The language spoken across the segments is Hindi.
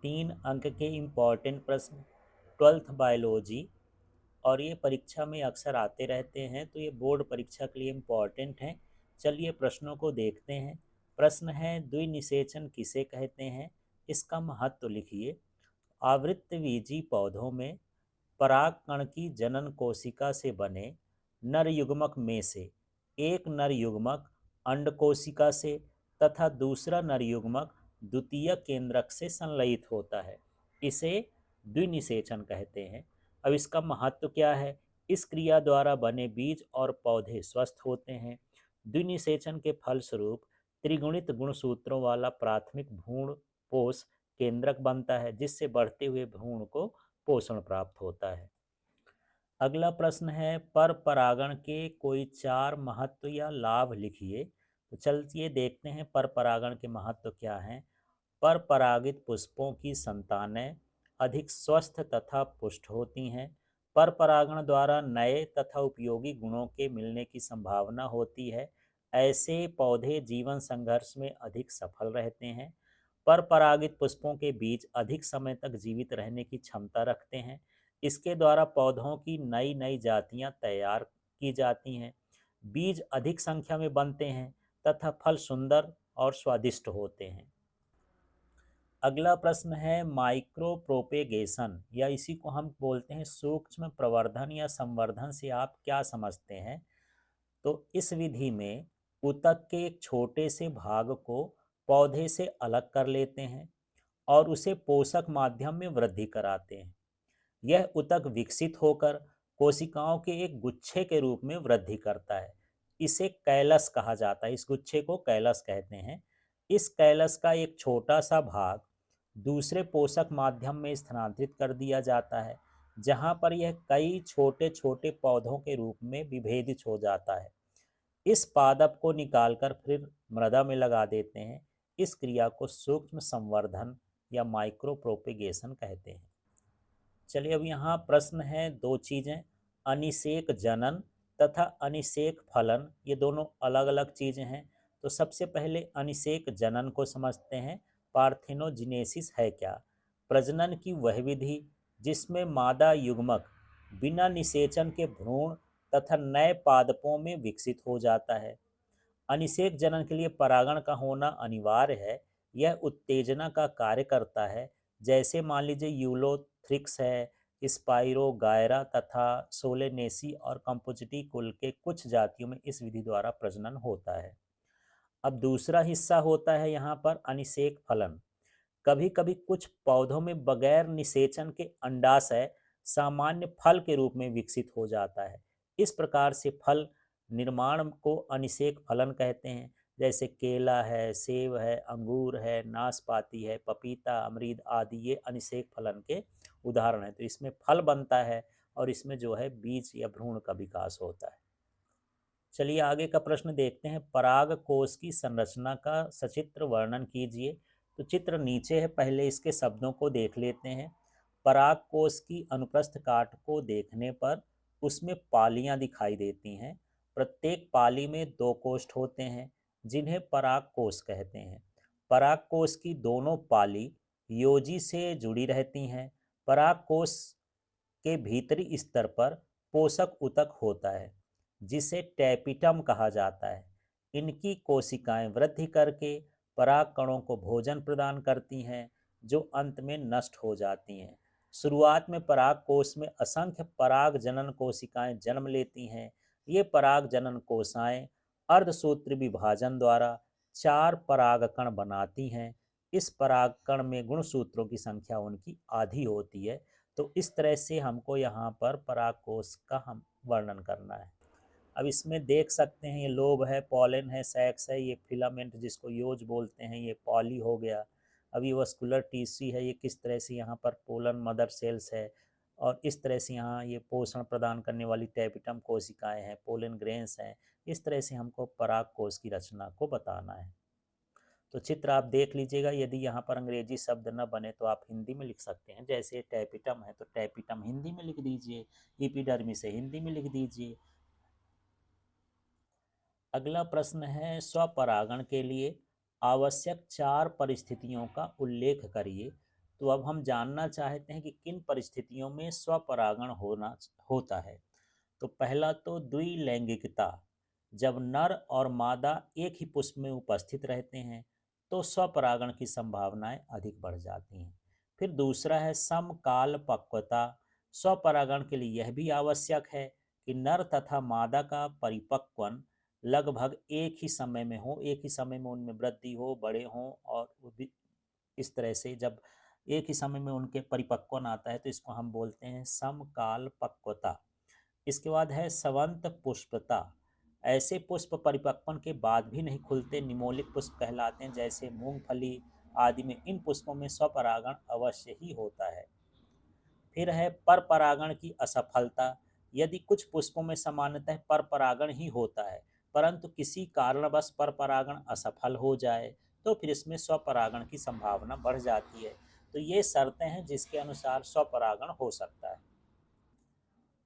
3 अंक के इम्पॉर्टेंट प्रश्न 12th बायोलॉजी, और ये परीक्षा में अक्सर आते रहते हैं, तो ये बोर्ड परीक्षा के लिए इम्पॉर्टेंट हैं। चलिए प्रश्नों को देखते हैं। प्रश्न है, द्विनिषेचन किसे कहते हैं, इसका महत्व लिखिए। आवृतबीजी पौधों में परागकण की जनन कोशिका से बने नर युग्मक में से एक नर युग्मक अंड कोशिका से तथा दूसरा नर युग्मक द्वितीय केंद्रक से संलयित होता है, इसे द्विनिषेचन कहते हैं। अब इसका महत्व क्या है? इस क्रिया द्वारा बने बीज और पौधे स्वस्थ होते हैं। द्विनिषेचन के फलस्वरूप त्रिगुणित गुणसूत्रों वाला प्राथमिक भ्रूण पोष केंद्रक बनता है, जिससे बढ़ते हुए भ्रूण को पोषण प्राप्त होता है। अगला प्रश्न है, पर परागण के कोई 4 महत्व या लाभ लिखिए। तो चलिए देखते हैं पर परागण के महत्व क्या हैं। पर परागित पुष्पों की संतानें अधिक स्वस्थ तथा पुष्ट होती हैं। पर परागण द्वारा नए तथा उपयोगी गुणों के मिलने की संभावना होती है। ऐसे पौधे जीवन संघर्ष में अधिक सफल रहते हैं। पर परागित पुष्पों के बीज अधिक समय तक जीवित रहने की क्षमता रखते हैं। इसके द्वारा पौधों की नई नई जातियां तैयार की जाती हैं। बीज अधिक संख्या में बनते हैं तथा फल सुंदर और स्वादिष्ट होते हैं। अगला प्रश्न है, माइक्रो प्रोपेगेशन या इसी को हम बोलते हैं सूक्ष्म प्रवर्धन या संवर्धन से आप क्या समझते हैं? तो इस विधि में ऊतक के एक छोटे से भाग को पौधे से अलग कर लेते हैं और उसे पोषक माध्यम में वृद्धि कराते हैं। यह ऊतक विकसित होकर कोशिकाओं के एक गुच्छे के रूप में वृद्धि करता है। इसे कैलस कहा जाता है, इस गुच्छे को कैलस कहते हैं। इस कैलस का एक छोटा सा भाग दूसरे पोषक माध्यम में स्थानांतरित कर दिया जाता है, जहां पर यह कई छोटे छोटे पौधों के रूप में विभेदित हो जाता है। इस पादप को निकालकर फिर मृदा में लगा देते हैं। इस क्रिया को सूक्ष्म संवर्धन या माइक्रो प्रोपेगेशन कहते हैं। चलिए अब यहाँ प्रश्न है, 2 चीज़ें, अनिषेक जनन तथा अनिषेक फलन, ये दोनों अलग अलग चीज़ें हैं। तो सबसे पहले अनिषेक जनन को समझते हैं। पार्थेनोजेनेसिस है क्या? प्रजनन की वह विधि जिसमें मादा युग्मक बिना निषेचन के भ्रूण तथा नए पादपों में विकसित हो जाता है। अनिषेक जनन के लिए परागण का होना अनिवार्य है। यह उत्तेजना का कार्य करता है। जैसे मान लीजिए यूलोथ्रिक्स है, स्पाइरो गायरा तथा सोलेनेसी और कंपोजिटी कुल के कुछ जातियों में इस विधि द्वारा प्रजनन होता है। अब दूसरा हिस्सा होता है यहाँ पर अनिषेक फलन। कभी कभी कुछ पौधों में बगैर निषेचन के अंडाशय सामान्य फल के रूप में विकसित हो जाता है। इस प्रकार से फल निर्माण को अनिषेक फलन कहते हैं। जैसे केला है, सेब है, अंगूर है, नाशपाती है, पपीता, अमरूद आदि ये अनिषेक फलन के उदाहरण हैं। तो इसमें फल बनता है और इसमें जो है बीज या भ्रूण का विकास होता है। चलिए आगे का प्रश्न देखते हैं, पराग कोश की संरचना का सचित्र वर्णन कीजिए। तो चित्र नीचे है, पहले इसके शब्दों को देख लेते हैं। पराग कोश की अनुप्रस्थ काट को देखने पर उसमें पालियां दिखाई देती हैं। प्रत्येक पाली में 2 कोष्ठ होते हैं, जिन्हें पराग कोश कहते हैं। पराग कोश की दोनों पाली योजी से जुड़ी रहती हैं। पराग कोश के भीतरी स्तर पर पोषक ऊतक होता है, जिसे टैपिटम कहा जाता है। इनकी कोशिकाएं वृद्धि करके पराग कणों को भोजन प्रदान करती हैं, जो अंत में नष्ट हो जाती हैं। शुरुआत में पराग कोश में असंख्य पराग जनन कोशिकाएं जन्म लेती हैं। ये पराग जनन कोशिकाएं अर्धसूत्री विभाजन द्वारा 4 परागकण बनाती हैं। इस परागकण में गुणसूत्रों की संख्या उनकी आधी होती है। तो इस तरह से हमको यहाँ पर परागकोश का हम वर्णन करना है। अब इसमें देख सकते हैं, ये लोब है, पॉलन है, सैक्स है, ये फिलामेंट जिसको योज बोलते हैं, ये पॉली हो गया। अब ये वस्कुलर टिश्यू है, ये किस तरह से यहाँ पर पोलन मदर सेल्स है, और इस तरह से यहाँ ये पोषण प्रदान करने वाली टैपिटम कोशिकाएं हैं, पोलन ग्रेन्स हैं। इस तरह से हमको पराग कोश की रचना को बताना है। तो चित्र आप देख लीजिएगा। यदि यहाँ पर अंग्रेजी शब्द न बने तो आप हिंदी में लिख सकते हैं। जैसे टैपिटम है तो टैपिटम हिंदी में लिख दीजिए, एपिडर्मिस है हिंदी में लिख दीजिए। अगला प्रश्न है, स्वपरागण के लिए आवश्यक 4 परिस्थितियों का उल्लेख करिए। तो अब हम जानना चाहते हैं कि किन परिस्थितियों में स्वपरागण होता है। तो पहला तो द्विलैंगिकता, जब नर और मादा एक ही पुष्प में उपस्थित रहते हैं तो स्वपरागण की संभावनाएं अधिक बढ़ जाती हैं। फिर दूसरा है समकाल पक्वता, स्वपरागण के लिए यह भी आवश्यक है कि नर तथा मादा का परिपक्वन लगभग एक ही समय में हो, एक ही समय में उनमें वृद्धि हो, बड़े हों, और इस तरह से जब एक ही समय में उनके परिपक्वन आता है तो इसको हम बोलते हैं समकाल पक्वता। इसके बाद है सवंत पुष्पता, ऐसे पुष्प परिपक्वन के बाद भी नहीं खुलते निमोलिक पुष्प कहलाते हैं, जैसे मूंगफली आदि में इन पुष्पों में स्वपरागण अवश्य ही होता है। फिर है पर परागण की असफलता, यदि कुछ पुष्पों में सामान्यतः पर परागण ही होता है परंतु किसी कारणवश पर परागण असफल हो जाए तो फिर इसमें स्वपरागण की संभावना बढ़ जाती है। तो ये शर्तें हैं जिसके अनुसार स्वपरागण हो सकता है।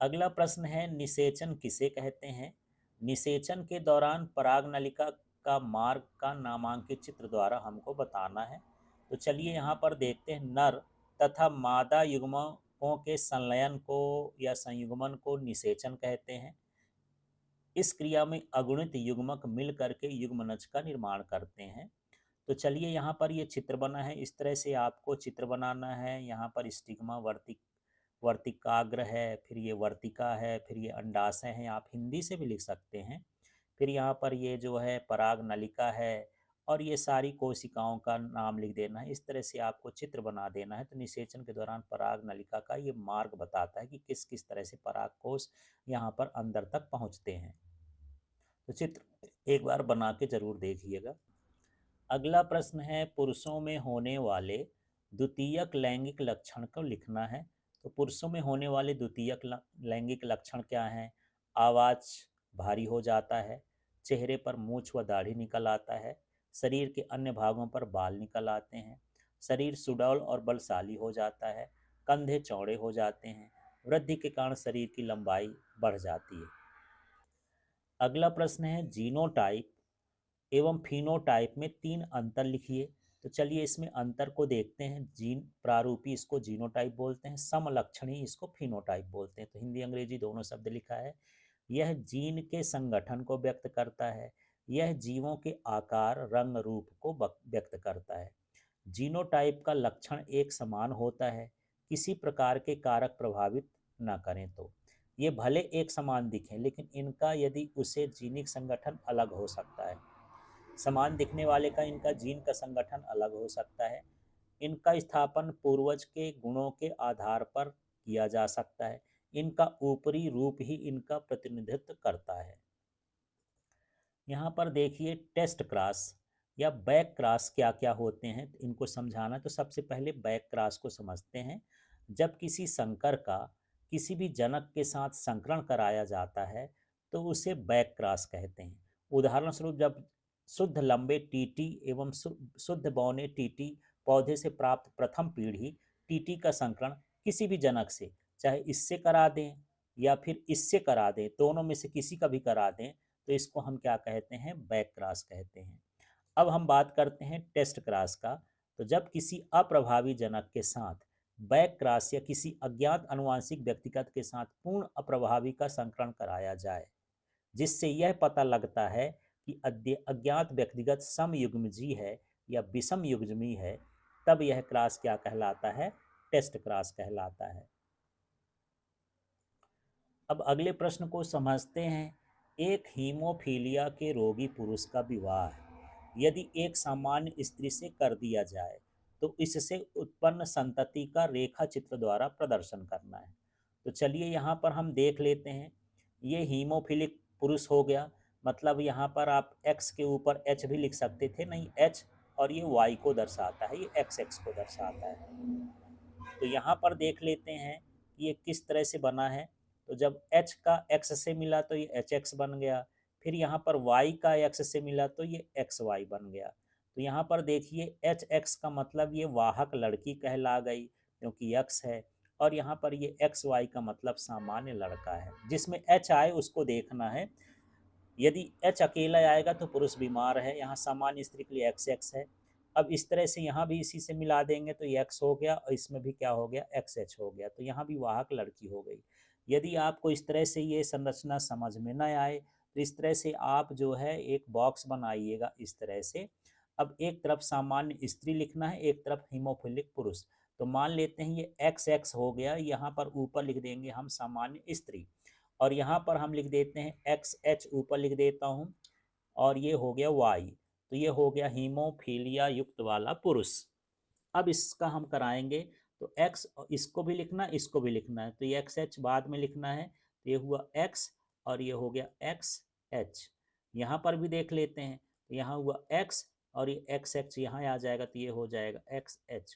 अगला प्रश्न है निषेचन किसे कहते हैं। निषेचन के दौरान पराग नलिका का मार्ग का नामांकित चित्र द्वारा हमको बताना है। तो चलिए यहाँ पर देखते हैं, नर तथा मादा युग्मकों के संलयन को या संयुग्मन को निषेचन कहते हैं। इस क्रिया में अगुणित युग्मक मिल करके युग्मनज का निर्माण करते हैं। तो चलिए यहाँ पर ये चित्र बना है, इस तरह से आपको चित्र बनाना है। यहाँ पर स्टिग्मा वर्तिकाग्र है, फिर ये वर्तिका है, फिर ये अंडाशय हैं, आप हिंदी से भी लिख सकते हैं। फिर यहाँ पर ये जो है पराग नलिका है और ये सारी कोशिकाओं का नाम लिख देना है। इस तरह से आपको चित्र बना देना है। तो निषेचन के दौरान पराग नलिका का ये मार्ग बताता है कि किस किस तरह से पराग कोश यहाँ पर अंदर तक पहुँचते हैं। तो चित्र एक बार बना के जरूर देखिएगा। अगला प्रश्न है पुरुषों में होने वाले द्वितीयक लैंगिक लक्षण को लिखना है। तो पुरुषों में होने वाले द्वितीयक लैंगिक लक्षण क्या हैं। आवाज़ भारी हो जाता है, चेहरे पर मूछ व दाढ़ी निकल आता है, शरीर के अन्य भागों पर बाल निकल आते हैं, शरीर सुडौल और बलशाली हो जाता है, कंधे चौड़े हो जाते हैं, वृद्धि के कारण शरीर की लंबाई बढ़ जाती है। अगला प्रश्न है जीनोटाइप एवं फिनोटाइप में तीन अंतर लिखिए। तो चलिए इसमें अंतर को देखते हैं। जीन प्रारूपी इसको जीनोटाइप बोलते हैं, समलक्षणी इसको फिनोटाइप बोलते हैं। तो हिंदी अंग्रेजी दोनों शब्द लिखा है। यह जीन के संगठन को व्यक्त करता है, यह जीवों के आकार रंग रूप को व्यक्त करता है। जीनोटाइप का लक्षण एक समान होता है, किसी प्रकार के कारक प्रभावित न करें। तो ये भले एक समान दिखें लेकिन इनका यदि उसे जीनिक संगठन अलग हो सकता है। समान दिखने वाले का इनका जीन का संगठन अलग हो सकता है। इनका स्थापन पूर्वज के गुणों के आधार पर किया जा सकता है। इनका ऊपरी रूप ही इनका प्रतिनिधित्व करता है। यहाँ पर देखिए टेस्ट क्रॉस या बैक क्रॉस क्या क्या होते हैं, तो इनको समझाना। तो सबसे पहले बैक क्रॉस को समझते हैं। जब किसी संकर का किसी भी जनक के साथ संकरण कराया जाता है तो उसे बैक क्रॉस कहते हैं। उदाहरण स्वरूप जब शुद्ध लंबे टीटी एवं शुद्ध बौने टीटी पौधे से प्राप्त प्रथम पीढ़ी टीटी का संकरण किसी भी जनक से, चाहे इससे करा दें या फिर इससे करा दें, दोनों में से किसी का भी करा दें, तो इसको हम क्या कहते हैं, बैक क्रॉस कहते हैं। अब हम बात करते हैं टेस्ट क्रॉस का। तो जब किसी अप्रभावी जनक के साथ बैक क्रॉस या किसी अज्ञात अनुवांशिक व्यक्तिगत के साथ पूर्ण अप्रभावी का संकरण कराया जाए जिससे यह पता लगता है कि अज्ञात व्यक्तिगत समयुग्मजी है या विषम युग्मी है, तब यह क्रॉस क्या कहलाता है, टेस्ट क्रॉस कहलाता है। अब अगले प्रश्न को समझते हैं। एक हीमोफीलिया के रोगी पुरुष का विवाह यदि एक सामान्य स्त्री से कर दिया जाए तो इससे उत्पन्न संतति का रेखा चित्र द्वारा प्रदर्शन करना है। तो चलिए यहाँ पर हम देख लेते हैं। ये हीमोफिलिक पुरुष हो गया, मतलब यहाँ पर आप एक्स के ऊपर एच भी लिख सकते थे, नहीं एच, और ये वाई को दर्शाता है, ये एक्स एक्स को दर्शाता है। तो यहाँ पर देख लेते हैं कि ये किस तरह से बना है। तो जब h का x से मिला तो ये एच एक्स बन गया, फिर यहाँ पर y का x से मिला तो ये एक्स वाई बन गया। तो यहाँ पर देखिए एच एक्स का मतलब ये वाहक लड़की कहला गई क्योंकि x है, और यहाँ पर ये एक्स वाई का मतलब सामान्य लड़का है। जिसमें h आए उसको देखना है। यदि h अकेला आएगा तो पुरुष बीमार है, यहाँ सामान्य स्त्री के लिए एक्स एक्स है। अब इस तरह से यहाँ भी इसी से मिला देंगे तो ये x हो गया और इसमें भी क्या हो गया, XH हो गया, तो यहाँ भी वाहक लड़की हो गई। यदि आपको इस तरह से ये संरचना समझ में न आए तो इस तरह से आप जो है एक बॉक्स बनाइएगा इस तरह से। अब एक तरफ सामान्य स्त्री लिखना है, एक तरफ हीमोफिलिक पुरुष। तो मान लेते हैं ये XX हो गया, यहाँ पर ऊपर लिख देंगे हम सामान्य स्त्री, और यहाँ पर हम लिख देते हैं XH ऊपर लिख देता हूँ, और ये हो गया Y। तो ये हो गया हीमोफीलिया युक्त वाला पुरुष। अब इसका हम कराएंगे तो x, इसको भी लिखना है इसको भी लिखना है, तो ये XH बाद में लिखना है, तो ये हुआ x और ये हो गया XH। यहाँ पर भी देख लेते हैं, तो यहाँ हुआ x और ये XX यहाँ आ जाएगा, तो ये हो जाएगा XH।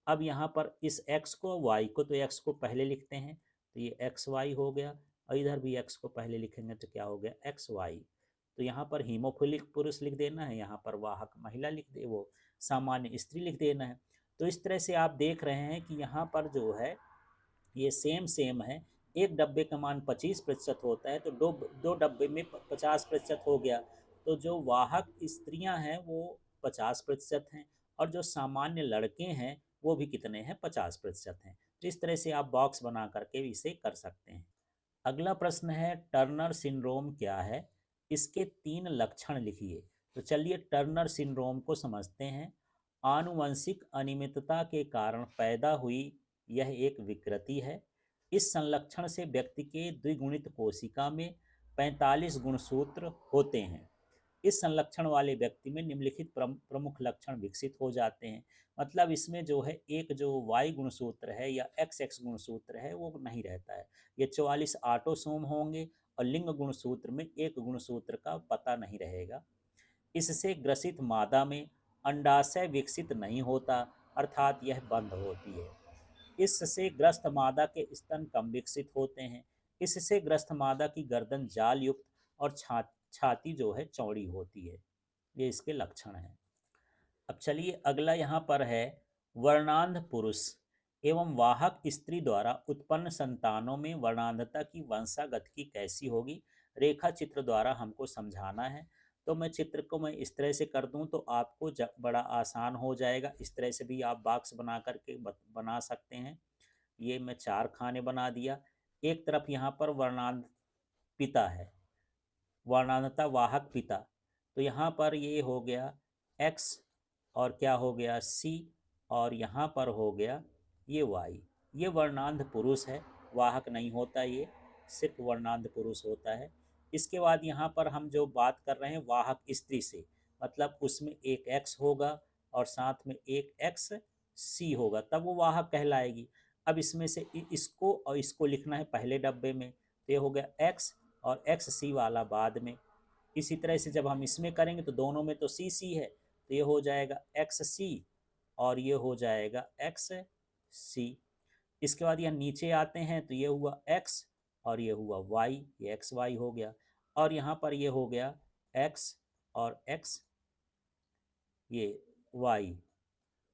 अब यहाँ पर इस x को y को, तो x को पहले लिखते हैं तो ये XY हो गया, और इधर भी x को पहले लिखेंगे तो क्या हो गया XY। तो यहाँ पर हीमोफिलिक पुरुष लिख देना है, यहाँ पर वाहक महिला लिख दे, वो सामान्य स्त्री लिख देना है। तो इस तरह से आप देख रहे हैं कि यहाँ पर जो है ये सेम है। एक डब्बे का मान 25% होता है, तो दो डब्बे में 50% हो गया, तो जो वाहक स्त्रियां हैं वो 50% हैं, और जो सामान्य लड़के हैं वो भी कितने हैं, 50% हैं। तो इस तरह से आप बॉक्स बना करके इसे कर सकते हैं। अगला प्रश्न है टर्नर सिंड्रोम क्या है, इसके 3 लक्षण लिखिए। तो चलिए टर्नर सिंड्रोम को समझते हैं। आनुवंशिक अनियमितता के कारण पैदा हुई यह एक विकृति है। इस संलक्षण से व्यक्ति के द्विगुणित कोशिका में 45 गुणसूत्र होते हैं। इस संलक्षण वाले व्यक्ति में निम्नलिखित प्रमुख लक्षण विकसित हो जाते हैं। मतलब इसमें जो है एक जो Y गुणसूत्र है या XX गुणसूत्र है वो नहीं रहता है। ये 44 ऑटोसोम होंगे और लिंग गुणसूत्र में एक गुणसूत्र का पता नहीं रहेगा। इससे ग्रसित मादा में अंडाशय विकसित नहीं होता, अर्थात यह बंद होती है। इससे ग्रस्त मादा के स्तन कम विकसित होते हैं। इससे ग्रस्त मादा की गर्दन जाल युक्त और छाती जो है चौड़ी होती है। ये इसके लक्षण हैं। अब चलिए अगला यहाँ पर है वर्णांध पुरुष एवं वाहक स्त्री द्वारा उत्पन्न संतानों में वर्णांधता की वंशागति कैसी होगी, रेखा चित्र द्वारा हमको समझाना है। तो मैं चित्र को मैं इस तरह से कर दूं तो आपको बड़ा आसान हो जाएगा। इस तरह से भी आप बॉक्स बना करके बना सकते हैं। ये मैं 4 खाने बना दिया। एक तरफ यहाँ पर वर्णांध पिता है, वर्णांधता वाहक पिता, तो यहाँ पर ये हो गया x और क्या हो गया C, और यहाँ पर हो गया ये Y। ये वर्णांध पुरुष है, वाहक नहीं होता, ये सिर्फ वर्णांध पुरुष होता है। इसके बाद यहाँ पर हम जो बात कर रहे हैं वाहक स्त्री से, मतलब उसमें एक x होगा और साथ में एक XC होगा, तब वो वाहक कहलाएगी। अब इसमें से इसको और इसको लिखना है पहले डब्बे में, तो ये हो गया x और XC वाला बाद में। इसी तरह से जब हम इसमें करेंगे तो दोनों में तो CC है, तो ये हो जाएगा XC और ये हो जाएगा XC। इसके बाद यह नीचे आते हैं तो ये हुआ X और ये हुआ Y, ये XY हो गया, और यहाँ पर ये हो गया X और X, ये Y,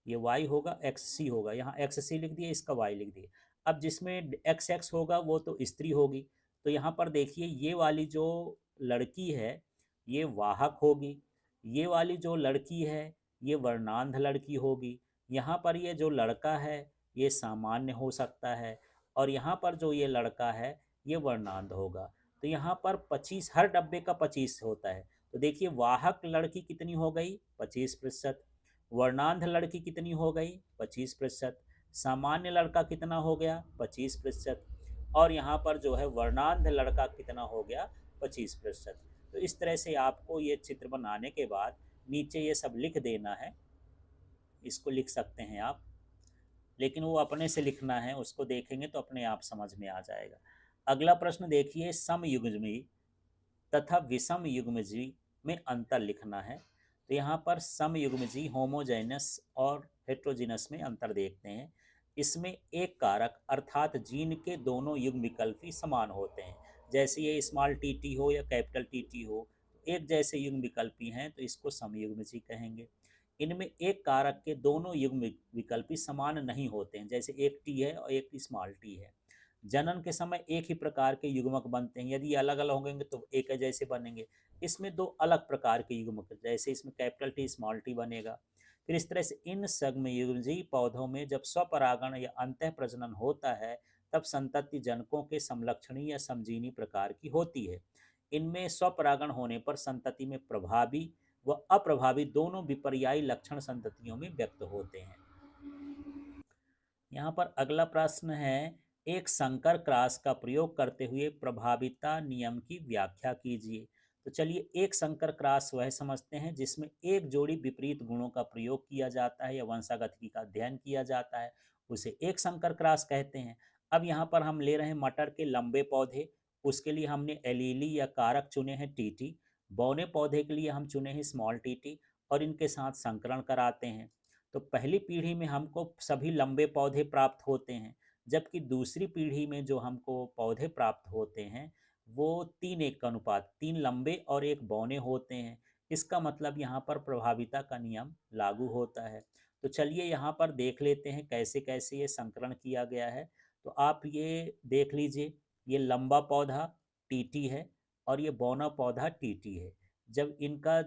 ये Y होगा, XC होगा, यहाँ XC लिख दिए, इसका Y लिख दिए। अब जिसमें XX होगा वो तो स्त्री होगी, तो यहाँ पर देखिए ये वाली जो लड़की है ये वाहक होगी, ये वाली जो लड़की है ये वर्णांध लड़की होगी, यहाँ पर ये जो लड़का है ये सामान्य हो सकता है, और यहाँ पर जो ये लड़का है ये वर्णांध होगा। तो यहाँ पर 25, हर डब्बे का 25 होता है। तो देखिए वाहक लड़की कितनी हो गई, 25%, वर्णांध लड़की कितनी हो गई, 25%, सामान्य लड़का कितना हो गया, 25%, और यहाँ पर जो है वर्णांध लड़का कितना हो गया, 25%। तो इस तरह से आपको ये चित्र बनाने के बाद नीचे ये सब लिख देना है, इसको लिख सकते हैं आप, लेकिन वो अपने से लिखना है, उसको देखेंगे तो अपने आप समझ में आ जाएगा। अगला प्रश्न देखिए, समयुग्मी तथा विषम युग्मजी में अंतर लिखना है। तो यहाँ पर समयुग्मजी होमोजेनस और हेट्रोजीनस में अंतर देखते हैं। इसमें एक कारक अर्थात जीन के दोनों युग्म विकल्पी समान होते हैं, जैसे ये स्मॉल टी हो या कैपिटल टी हो, एक जैसे युग्म विकल्पी हैं तो इसको समयुग्मजी कहेंगे। इनमें एक कारक के दोनों युग्म विकल्पी समान नहीं होते हैं, जैसे एक टी है और एक स्मॉल टी है। जनन के समय एक ही प्रकार के युग्मक बनते हैं, यदि अलग अलग होंगे तो एक जैसे बनेंगे। इसमें दो अलग प्रकार के युग्मक, जैसे इसमें कैपिटल टी स्मॉल टी बनेगा। फिर इस तरह से इन संयुजी पौधों में जब स्वपरागण या अंतः प्रजनन होता है तब संतति जनकों के समलक्षणी या समजीनी प्रकार की होती है। इनमें स्वपरागण होने पर संतति में प्रभावी व अप्रभावी दोनों विपर्यायी लक्षण संततियों में व्यक्त होते हैं। यहाँ पर अगला प्रश्न है, एक संकर क्रॉस का प्रयोग करते हुए प्रभाविता नियम की व्याख्या कीजिए। तो चलिए, एक संकर क्रॉस वह समझते हैं जिसमें एक जोड़ी विपरीत गुणों का प्रयोग किया जाता है या वंशागतिकी का अध्ययन किया जाता है, उसे एक संकर क्रॉस कहते हैं। अब यहाँ पर हम ले रहे हैं मटर के लंबे पौधे, उसके लिए हमने एलीली या कारक चुने हैं टीटी। बौने पौधे के लिए हम चुने हैं स्मॉल टीटी और इनके साथ संकरण कराते हैं। तो पहली पीढ़ी में हमको सभी लंबे पौधे प्राप्त होते हैं, जबकि दूसरी पीढ़ी में जो हमको पौधे प्राप्त होते हैं वो 3:1 का अनुपात, 3 लंबे और 1 बौने होते हैं। इसका मतलब यहाँ पर प्रभाविता का नियम लागू होता है। तो चलिए यहाँ पर देख लेते हैं कैसे कैसे ये संकरण किया गया है। तो आप ये देख लीजिए, ये लंबा पौधा टीटी है और ये बौना पौधा टीटी है। जब इनका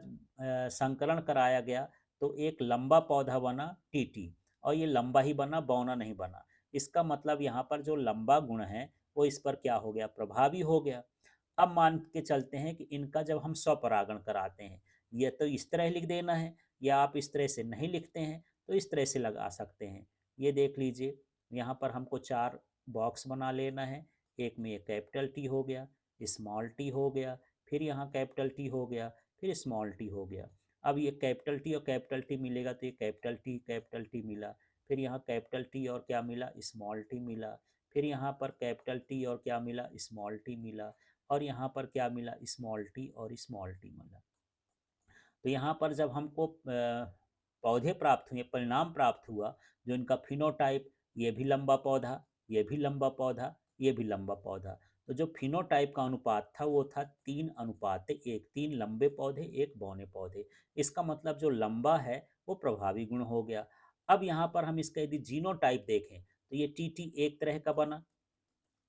संकरण कराया गया तो एक लंबा पौधा बना टीटी और ये लंबा ही बना, बौना नहीं बना। इसका मतलब यहाँ पर जो लंबा गुण है वो इस पर क्या हो गया, प्रभावी हो गया। अब मान के चलते हैं कि इनका जब हम स्वपरागण कराते हैं, ये तो इस तरह लिख देना है, या आप इस तरह से नहीं लिखते हैं तो इस तरह से लगा सकते हैं। ये देख लीजिए, यहाँ पर हमको 4 बॉक्स बना लेना है। एक में ये कैपिटल टी हो गया, स्मॉल टी हो गया, फिर यहाँ कैपिटल टी हो गया, फिर स्मॉल टी हो गया। अब ये कैपिटल टी और कैपिटल टी मिलेगा तो ये कैपिटल टी मिला। फिर यहाँ कैपिटल टी और क्या मिला, स्मॉल टी मिला। फिर यहाँ पर कैपिटल टी और क्या मिला, स्मॉल टी मिला। और यहाँ पर क्या मिला, स्मॉल टी और स्मॉल टी मिला। तो यहाँ पर जब हमको पौधे प्राप्त हुए, परिणाम प्राप्त हुआ, जो इनका फिनोटाइप, ये भी लंबा पौधा, ये भी लंबा पौधा, ये भी लंबा पौधा। तो जो फिनोटाइप का अनुपात था वो था 3:1, 3 लंबे पौधे 1 बौने पौधे। इसका मतलब जो लंबा है वो प्रभावी गुण हो गया। अब यहाँ पर हम इसका यदि जीनोटाइप देखें तो ये टी एक तरह का बना,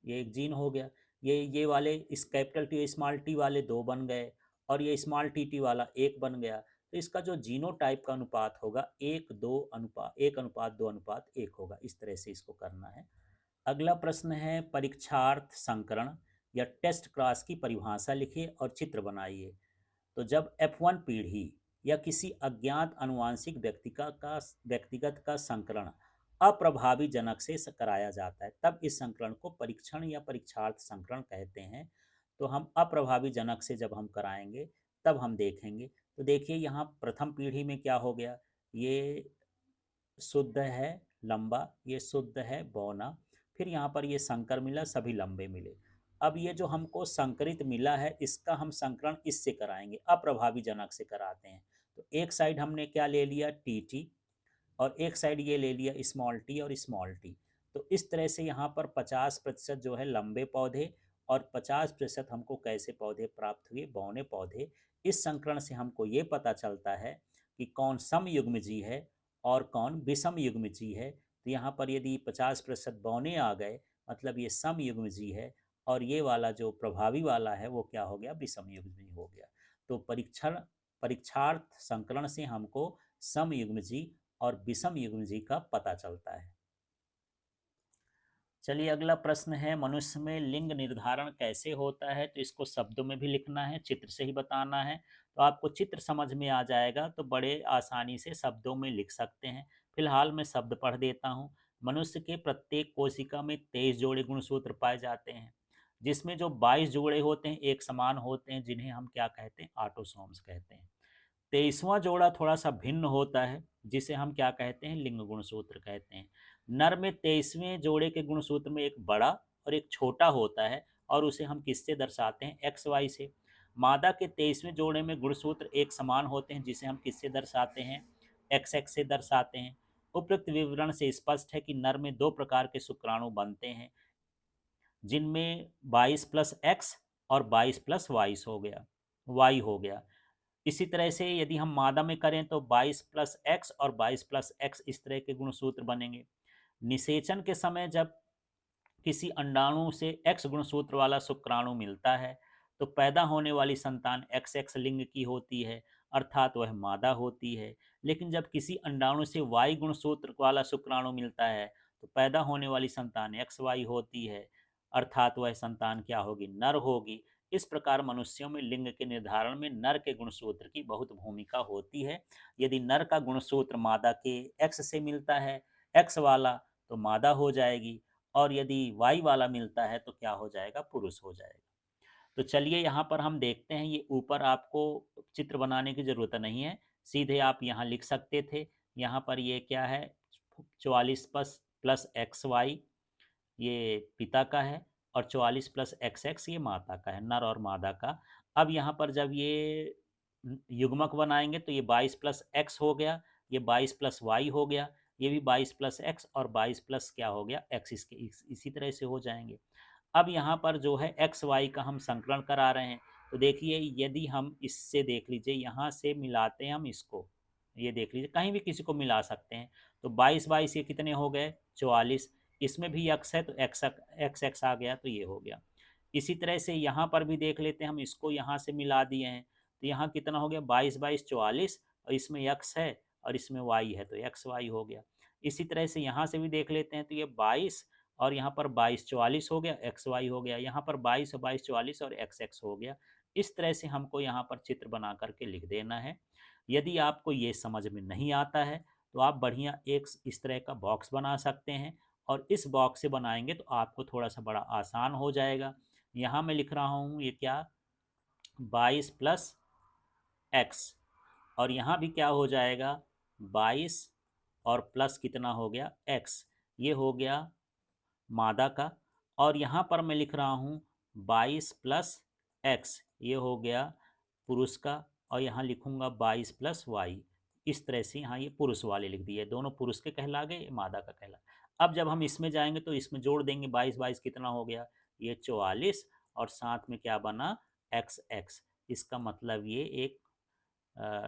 ये एक जीन हो गया। ये वाले इस कैपिटल टी स्मॉल टी वाले 2 बन गए और ये स्मॉल टी वाला 1 बन गया। तो इसका जो जीनोटाइप का अनुपात होगा 1:2 होगा। इस तरह से इसको करना है। अगला प्रश्न है, परीक्षार्थ संकरण या टेस्ट क्रॉस की परिभाषा लिखिए और चित्र बनाइए। तो जब F1 पीढ़ी या किसी अज्ञात अनुवांशिक व्यक्तिगत का संकरण अप्रभावी जनक से कराया जाता है तब इस संकरण को परीक्षण या परीक्षार्थ संकरण कहते हैं। तो हम अप्रभावी जनक से जब हम कराएंगे तब हम देखेंगे। तो देखिए, यहाँ प्रथम पीढ़ी में क्या हो गया, ये शुद्ध है लंबा, ये शुद्ध है बौना, फिर यहाँ पर ये संकर मिला, सभी लंबे मिले। अब ये जो हमको संकरित मिला है इसका हम संकरण इससे कराएंगे, अप्रभावी जनक से कराते हैं। तो एक साइड हमने क्या ले लिया, टी और एक साइड ये ले लिया स्मॉल टी और स्मॉल टी। तो इस तरह से यहाँ पर 50% जो है लंबे पौधे और 50% हमको कैसे पौधे प्राप्त हुए, बौने पौधे। इस संकरण से हमको ये पता चलता है कि कौन समयुग्मजी है और कौन विषम युग्मजी है। तो यहाँ पर यदि 50% बौने आ गए मतलब ये समयुग्मजी है और ये वाला जो प्रभावी वाला है वो क्या हो गया, विषम युग्मजी हो गया। तो परीक्षार्थ संकरण से हमको समयुग्मजी और विषम युग्मजी का पता चलता है। चलिए, अगला प्रश्न है, मनुष्य में लिंग निर्धारण कैसे होता है। तो इसको शब्दों में भी लिखना है, चित्र से ही बताना है। तो आपको चित्र समझ में आ जाएगा तो बड़े आसानी से शब्दों में लिख सकते हैं। फिलहाल मैं शब्द पढ़ देता हूँ। मनुष्य के प्रत्येक कोशिका में 23 जोड़े गुणसूत्र पाए जाते हैं, जिसमें जो 22 जोड़े होते हैं एक समान होते हैं, जिन्हें हम क्या कहते हैं, ऑटोसोम्स कहते हैं। 23वां जोड़ा थोड़ा सा भिन्न होता है, जिसे हम क्या कहते हैं, लिंग गुणसूत्र कहते हैं। नर में 23वें जोड़े के गुणसूत्र में एक बड़ा और एक छोटा होता है और उसे हम किससे दर्शाते हैं, एक्स वाई से। मादा के 23वें जोड़े में गुणसूत्र एक समान होते हैं, जिसे हम किससे दर्शाते हैं, एक्स एक्स से दर्शाते हैं। उपयुक्त विवरण से स्पष्ट है कि नर में 2 प्रकार के शुक्राणु बनते हैं, जिनमें 22+X और 22+Y हो गया। इसी तरह से यदि हम मादा में करें तो 22+X और 22+X इस तरह के गुणसूत्र बनेंगे। निषेचन के समय जब किसी अंडाणु से X गुणसूत्र वाला शुक्राणु मिलता है तो पैदा होने वाली संतान XX लिंग की होती है अर्थात वह मादा होती है। लेकिन जब किसी अंडाणु से वाई गुणसूत्र वाला शुक्राणु मिलता है तो पैदा होने वाली संतान एक्स वाई होती है, अर्थात वह संतान क्या होगी, नर होगी। इस प्रकार मनुष्यों में लिंग के निर्धारण में नर के गुणसूत्र की बहुत भूमिका होती है। यदि नर का गुणसूत्र मादा के एक्स से मिलता है, एक्स वाला, तो मादा हो जाएगी, और यदि वाई वाला मिलता है तो क्या हो जाएगा, पुरुष हो जाएगा। तो चलिए यहाँ पर हम देखते हैं, ये ऊपर आपको चित्र बनाने की ज़रूरत नहीं है, सीधे आप यहाँ लिख सकते थे। यहाँ पर ये क्या है, 44 प्लस प्लस एक्स वाई ये पिता का है, और 44 प्लस एक्स एक्स ये माता का है, नर और मादा का। अब यहाँ पर जब ये युग्मक बनाएंगे तो ये 22 प्लस एक्स हो गया, ये 22 प्लस वाई हो गया, ये भी 22 प्लस एक्स और 22 प्लस क्या हो गया, एक्स। इसके इसी तरह से हो जाएंगे। अब यहाँ पर जो है एक्स वाई का हम संकलन करा रहे हैं, तो देखिए यदि हम इससे देख लीजिए, यहाँ से मिलाते हैं हम इसको, ये देख लीजिए कहीं भी किसी को मिला सकते हैं। तो 22 22 ये कितने हो गए, 44। इसमें भी एक्स है तो एक्स एक्स एक्स आ गया, तो ये हो गया। इसी तरह से यहाँ पर भी देख लेते हैं हम, इसको यहाँ से मिला दिए हैं, तो यहाँ कितना हो गया, 22 22 44, और इसमें एक्स है और इसमें वाई है तो एक्स वाई हो गया। इसी तरह से यहाँ से भी देख लेते हैं, तो ये 22 और यहाँ पर 22 44 हो गया, एक्स वाई हो गया। यहाँ पर 22 और 22 44 और एक्स एक्स हो गया। इस तरह से हमको यहाँ पर चित्र बना करके लिख देना है। यदि आपको ये समझ में नहीं आता है तो आप बढ़िया एक इस तरह का बॉक्स बना सकते हैं, और इस बॉक्स से बनाएंगे तो आपको थोड़ा सा बड़ा आसान हो जाएगा। यहाँ मैं लिख रहा हूँ ये क्या, 22 प्लस एक्स, और यहाँ भी क्या हो जाएगा, 22 और प्लस कितना हो गया, एक्स। ये हो गया मादा का। और यहाँ पर मैं लिख रहा हूँ 22 प्लस एक्स, ये हो गया पुरुष का। और यहाँ लिखूँगा 22 प्लस वाई। इस तरह से यहाँ ये पुरुष वाले लिख दिए, दोनों पुरुष के कहला गए, ये मादा का कहला। अब जब हम इसमें जाएंगे तो इसमें जोड़ देंगे, 22 22 कितना हो गया, ये 44, और साथ में क्या बना, एक्स एक्स। इसका मतलब ये एक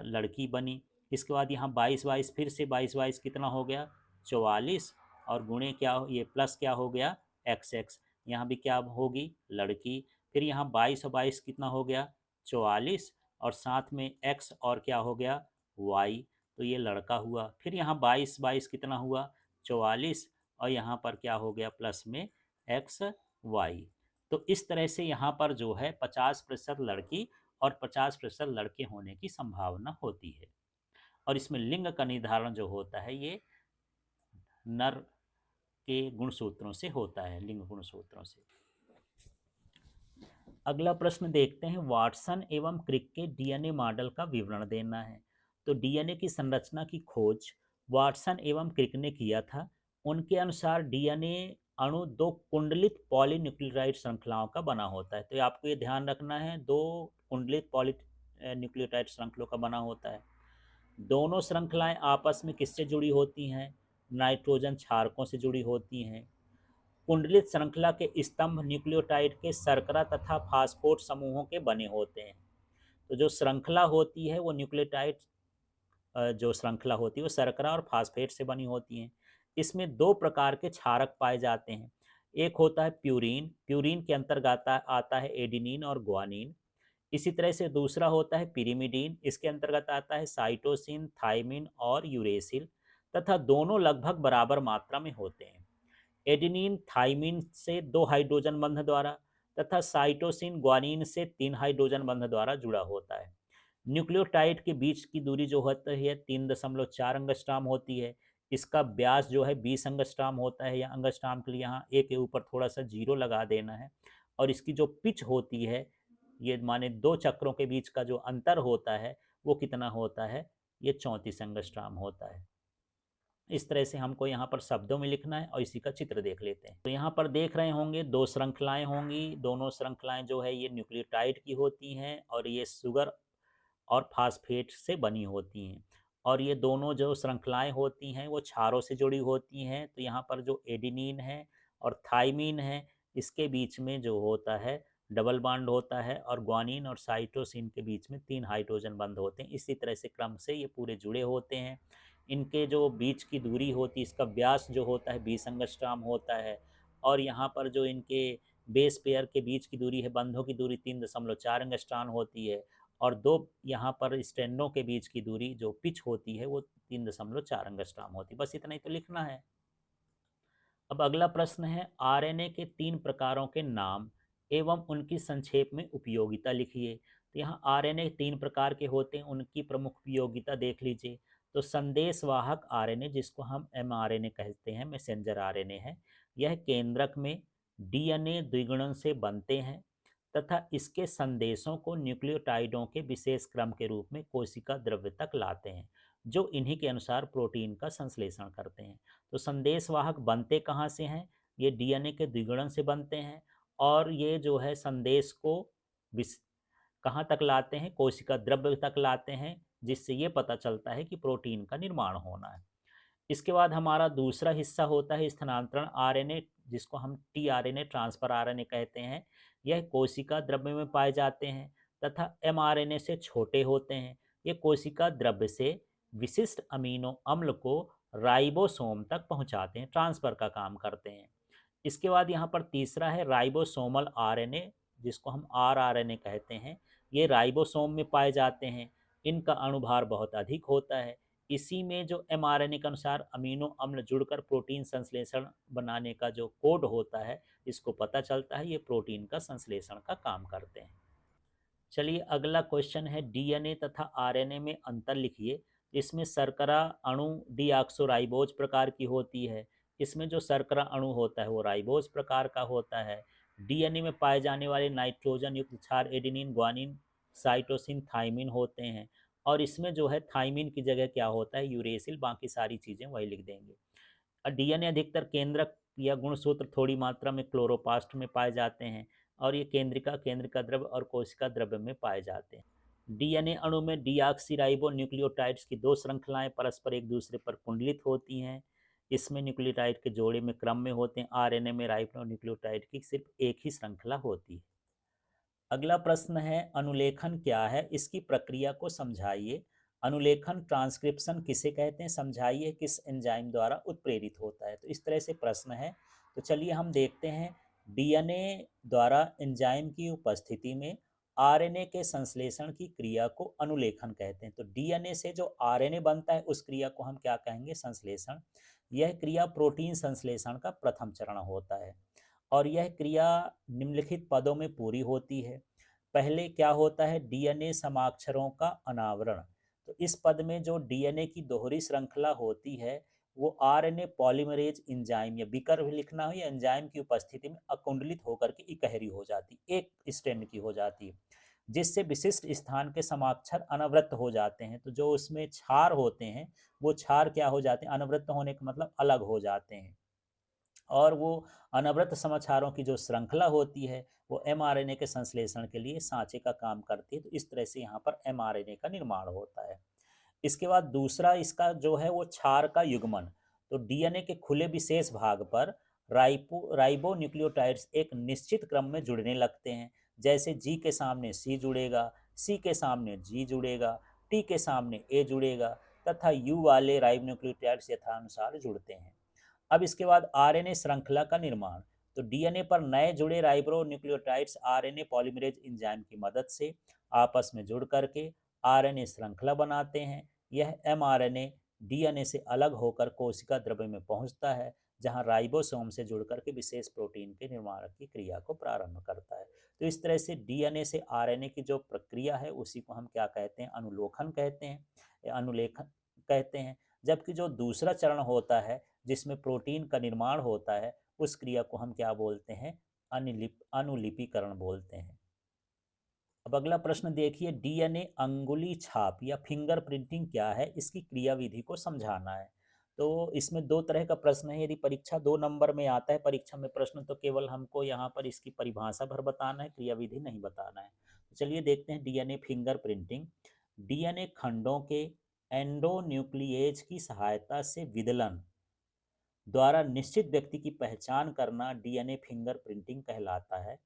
लड़की बनी। इसके बाद यहाँ 22 22 फिर से 22 22 कितना हो गया, 44, और गुणे क्या ये प्लस क्या हो गया, एक्स एक्स। यहाँ भी क्या होगी, लड़की। फिर यहाँ 22 और 22 कितना हो गया, 44, और साथ में एक्स और क्या हो गया, वाई, तो ये लड़का हुआ। फिर यहाँ 22 22 कितना हुआ, 44, और यहाँ पर क्या हो गया, प्लस में एक्स वाई। तो इस तरह से यहाँ पर जो है 50% लड़की और 50% लड़के होने की संभावना होती है। और इसमें लिंग का निर्धारण जो होता है ये नर के गुणसूत्रों से होता है, लिंग गुणसूत्रों से। अगला प्रश्न देखते हैं, वाटसन एवं क्रिक के डीएनए मॉडल का विवरण देना है। तो डीएनए की संरचना की खोज वाटसन एवं क्रिक ने किया था। उनके अनुसार डीएनए अणु दो कुंडलित पॉलीन्यूक्लियोटाइड श्रृंखलाओं का बना होता है। तो आपको ये ध्यान रखना है, दो कुंडलित पॉलीन्यूक्लियोटाइड श्रृंखलों का बना होता है। दोनों श्रृंखलाएं आपस में किससे जुड़ी होती हैं, नाइट्रोजन क्षारकों से जुड़ी होती हैं। कुंडलित श्रृंखला के स्तंभ न्यूक्लियोटाइड के शर्करा तथा फास्फोट समूहों के बने होते हैं। तो जो श्रृंखला होती है वो न्यूक्लियोटाइड, जो श्रृंखला होती है वो शर्करा और फास्फेट से बनी होती हैं। इसमें दो प्रकार के क्षारक पाए जाते हैं। एक होता है प्यूरीन, प्यूरीन के अंतर्गत आता है एडिनिन और ग्वानिन। इसी तरह से दूसरा होता है पिरिमिडीन, इसके अंतर्गत आता है साइटोसिन, थाइमिन और यूरेसिल, तथा दोनों लगभग बराबर मात्रा में होते हैं। एडेनिन थाइमिन से 2 हाइड्रोजन बंध द्वारा तथा साइटोसिन ग्वानिन से 3 हाइड्रोजन बंध द्वारा जुड़ा होता है। न्यूक्लियोटाइड के बीच की दूरी जो होती है 3.4 अंगस्ट्राम होती है। इसका व्यास जो है 20 अंगस्ट्राम होता है, या अंगस्ट्राम के लिए यहाँ ए के ऊपर थोड़ा सा जीरो लगा देना है। और इसकी जो पिच होती है, ये माने दो चक्रों के बीच का जो अंतर होता है वो कितना होता है, ये 34 एंगस्ट्राम होता है। इस तरह से हमको यहाँ पर शब्दों में लिखना है, और इसी का चित्र देख लेते हैं। तो यहाँ पर देख रहे होंगे दो श्रृंखलाएं होंगी, दोनों श्रृंखलाएं जो है ये न्यूक्लियोटाइड की होती हैं, और ये शुगर और फास्फेट से बनी होती हैं। और ये दोनों जो श्रृंखलाएं होती हैं वो क्षारों से जुड़ी होती हैं। तो यहाँ पर जो एडिनिन है और थाइमिन है, इसके बीच में जो होता है डबल बॉन्ड होता है, और ग्वानिन और साइटोसिन के बीच में 3 हाइड्रोजन बंध होते हैं। इसी तरह से क्रम से ये पूरे जुड़े होते हैं। इनके जो बीच की दूरी होती है, इसका व्यास जो होता है 20 एंगस्ट्राम होता है। और यहाँ पर जो इनके बेस पेयर के बीच की दूरी है, बंधों की दूरी 3.4 एंगस्ट्राम होती है। और 2 यहाँ पर स्ट्रैंडों के बीच की दूरी जो पिच होती है वो 3.4 एंगस्ट्रॉम होती है। बस इतना ही तो लिखना है। अब अगला प्रश्न है, आरएनए के 3 प्रकारों के नाम एवं उनकी संक्षेप में उपयोगिता लिखिए। तो यहाँ आरएनए 3 प्रकार के होते हैं, उनकी प्रमुख उपयोगिता देख लीजिए। तो संदेशवाहक आरएनए, जिसको हम एमआरएनए कहते हैं, मैसेंजर आरएनए है, यह केंद्रक में डीएनए द्विगुणन से बनते हैं तथा इसके संदेशों को न्यूक्लियोटाइडों के विशेष क्रम के रूप में कोशिका द्रव्य तक लाते हैं, जो इन्हीं के अनुसार प्रोटीन का संश्लेषण करते हैं। तो संदेशवाहक बनते कहाँ से हैं? ये डीएनए के द्विगुणन से बनते हैं, और ये जो है संदेश को कहाँ तक लाते हैं? कोशिका द्रव्य तक लाते हैं, जिससे ये पता चलता है कि प्रोटीन का निर्माण होना है। इसके बाद हमारा दूसरा हिस्सा होता है स्थानांतरण आरएनए, जिसको हम टीआरएनए, ट्रांसफर आरएनए कहते हैं। यह कोशिका द्रव्य में पाए जाते हैं तथा एमआरएनए से छोटे होते हैं। ये कोशिका द्रव्य से विशिष्ट अमीनो अम्ल को राइबोसोम तक पहुंचाते हैं, ट्रांसफर का काम करते हैं। इसके बाद यहाँ पर तीसरा है राइबोसोमल आरएनए, जिसको हम आरआरएनए कहते हैं। ये राइबोसोम में पाए जाते हैं। इनका अणुभार बहुत अधिक होता है। इसी में जो एमआरएनए के अनुसार अमीनो अम्ल जुड़कर प्रोटीन संश्लेषण बनाने का जो कोड होता है, इसको पता चलता है। ये प्रोटीन का संश्लेषण का काम करते हैं। चलिए अगला क्वेश्चन है, डीएनए तथा आरएनए में अंतर लिखिए। इसमें शर्करा अणु डीऑक्सोराइबोज प्रकार की होती है। इसमें जो शर्करा अणु होता है वो राइबोज प्रकार का होता है। डीएनए में पाए जाने वाले नाइट्रोजन युक्त क्षार एडेनिन, ग्वानिन, साइटोसिन, थाइमिन होते हैं। और इसमें जो है थाइमिन की जगह क्या होता है? यूरेसिल। बाकी सारी चीज़ें वही लिख देंगे। डीएनए अधिकतर केंद्रक या गुणसूत्र थोड़ी मात्रा में क्लोरोप्लास्ट में पाए जाते हैं, और ये केंद्रिका, केंद्रिका द्रव्य और कोशिका द्रव्य में पाए जाते हैं। डीएनए अणु में डीऑक्सीराइबो न्यूक्लियोटाइड्स की 2 श्रृंखलाएं परस्पर एक दूसरे पर कुंडलित होती हैं। इसमें न्यूक्लियोटाइड के जोड़े में क्रम में होते हैं। आरएनए में राइबो न्यूक्लियोटाइड की सिर्फ एक ही श्रृंखला होती है। अगला प्रश्न है, अनुलेखन क्या है? इसकी प्रक्रिया को समझाइए। अनुलेखन, ट्रांसक्रिप्शन किसे कहते हैं? समझाइए। किस एंजाइम द्वारा उत्प्रेरित होता है? तो इस तरह से प्रश्न है। तो चलिए हम देखते हैं। डीएनए द्वारा एंजाइम की उपस्थिति में आरएनए के संश्लेषण की क्रिया को अनुलेखन कहते हैं। तो डीएनए से जो आरएनए बनता है उस क्रिया को हम क्या कहेंगे? संश्लेषण। यह क्रिया प्रोटीन संश्लेषण का प्रथम चरण होता है, और यह क्रिया निम्नलिखित पदों में पूरी होती है। पहले क्या होता है? डीएनए समाक्षरों का अनावरण। तो इस पद में जो डीएनए की दोहरी श्रृंखला होती है वो आरएनए पॉलीमरेज एंजाइम, या विकर्व लिखना हो, या एंजाइम की उपस्थिति में अकुंडलित होकर के इकहरी हो जाती, एक स्टैंड की हो जाती है, जिससे विशिष्ट स्थान के समाक्षर अनवृत्त हो जाते हैं। तो जो उसमें क्षार होते हैं वो क्षार क्या हो जाते हैं? अनवृत्त होने का मतलब अलग हो जाते हैं। और वो अनवरत समाचारों की जो श्रृंखला होती है वो एमआरएनए के संश्लेषण के लिए सांचे का काम करती है। तो इस तरह से यहाँ पर एमआरएनए का निर्माण होता है। इसके बाद दूसरा इसका जो है वो क्षार का युग्मन। तो डीएनए के खुले विशेष भाग पर राइबो न्यूक्लियोटाइड्स एक निश्चित क्रम में जुड़ने लगते हैं। जैसे जी के सामने सी जुड़ेगा, सी के सामने जी जुड़ेगा, टी के सामने ए जुड़ेगा, तथा यू वाले राइबो न्यूक्लियोटाइड्स यथानुसार जुड़ते हैं। अब इसके बाद आरएनए श्रृंखला का निर्माण। तो डीएनए पर नए जुड़े ribo nucleotides RNA polymerase enzyme की मदद से आपस में जुड़ करके आरएनए श्रृंखला बनाते हैं। यह एमआरएनए डीएनए से अलग होकर कोशिका द्रव्य में पहुंचता है, जहां राइबोसोम से जुड़कर के विशेष प्रोटीन के निर्माण की क्रिया को प्रारंभ करता है। तो इस तरह से डीएनए से आरएनए की जो प्रक्रिया है उसी को हम क्या कहते हैं? अनुलोखन कहते हैं, या अनुलेखन कहते हैं। जबकि जो दूसरा चरण होता है जिसमें प्रोटीन का निर्माण होता है उस क्रिया को हम क्या बोलते हैं? अनुलिपीकरण बोलते हैं। अब अगला प्रश्न देखिए, डीएनए अंगुली छाप या फिंगर प्रिंटिंग क्या है? इसकी क्रिया विधि को समझाना है। तो इसमें 2 तरह का प्रश्न है। यदि परीक्षा 2 नंबर में आता है परीक्षा में प्रश्न, तो केवल हमको यहाँ पर इसकी परिभाषा भर बताना है, क्रिया विधि नहीं बताना है। तो चलिए देखते हैं डीएनए फिंगर प्रिंटिंग। डीएनए खंडों के एंडोन्यूक्लिएज की सहायता से विदलन द्वारा निश्चित व्यक्ति की पहचान करना डीएनए फिंगर प्रिंटिंग कहलाता है।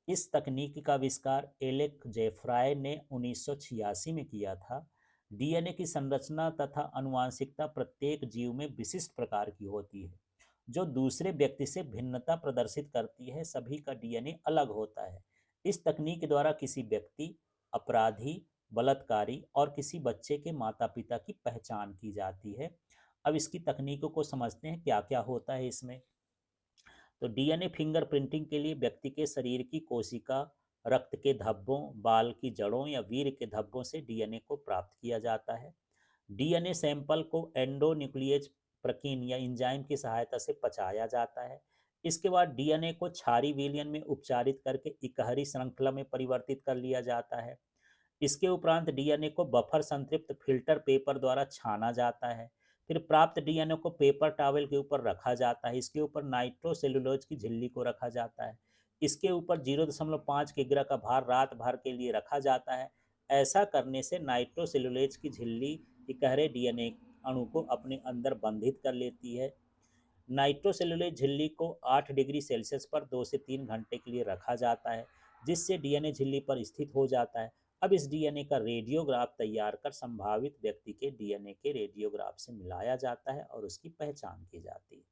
इस तकनीक का आविष्कार एलेक जेफ्राय ने 1986 में किया था। डीएनए की संरचना तथा आनुवंशिकता प्रत्येक जीव में विशिष्ट प्रकार की होती है, जो दूसरे व्यक्ति से भिन्नता प्रदर्शित करती है। सभी का डीएनए अलग होता है। इस तकनीक द्वारा किसी व्यक्ति, अपराधी बलात्कारी और किसी बच्चे के माता पिता की पहचान की जाती है। अब इसकी तकनीकों को समझते हैं क्या क्या होता है इसमें। तो डीएनए फिंगरप्रिंटिंग के लिए व्यक्ति के शरीर की कोशिका, रक्त के धब्बों, बाल की जड़ों या वीर के धब्बों से डीएनए को प्राप्त किया जाता है। डीएनए सैंपल को एंडोन्यूक्लियेज प्रकीन या एंजाइम की सहायता से पचाया जाता है। इसके बाद डीएनए को क्षारी विलयन में उपचारित करके इकहरी श्रृंखला में परिवर्तित कर लिया जाता है। इसके उपरांत डीएनए को बफर संतृप्त फिल्टर पेपर द्वारा छाना जाता है। फिर प्राप्त डीएनए को पेपर टॉवल के ऊपर रखा जाता है। इसके ऊपर नाइट्रोसेलुलोज की झिल्ली को रखा जाता है। इसके ऊपर 0.5 किग्रा का भार रात भर के लिए रखा जाता है। ऐसा करने से नाइट्रोसेलुलोज की झिल्ली इकहरे डीएनए अणु को अपने अंदर बंधित कर लेती है। नाइट्रोसेलुलोज झिल्ली को 8 डिग्री सेल्सियस पर 2 से 3 घंटे के लिए रखा जाता है, जिससे डीएनए झिल्ली पर स्थित हो जाता है। अब इस डीएनए का रेडियोग्राफ तैयार कर संभावित व्यक्ति के डीएनए के रेडियोग्राफ से मिलाया जाता है और उसकी पहचान की जाती है।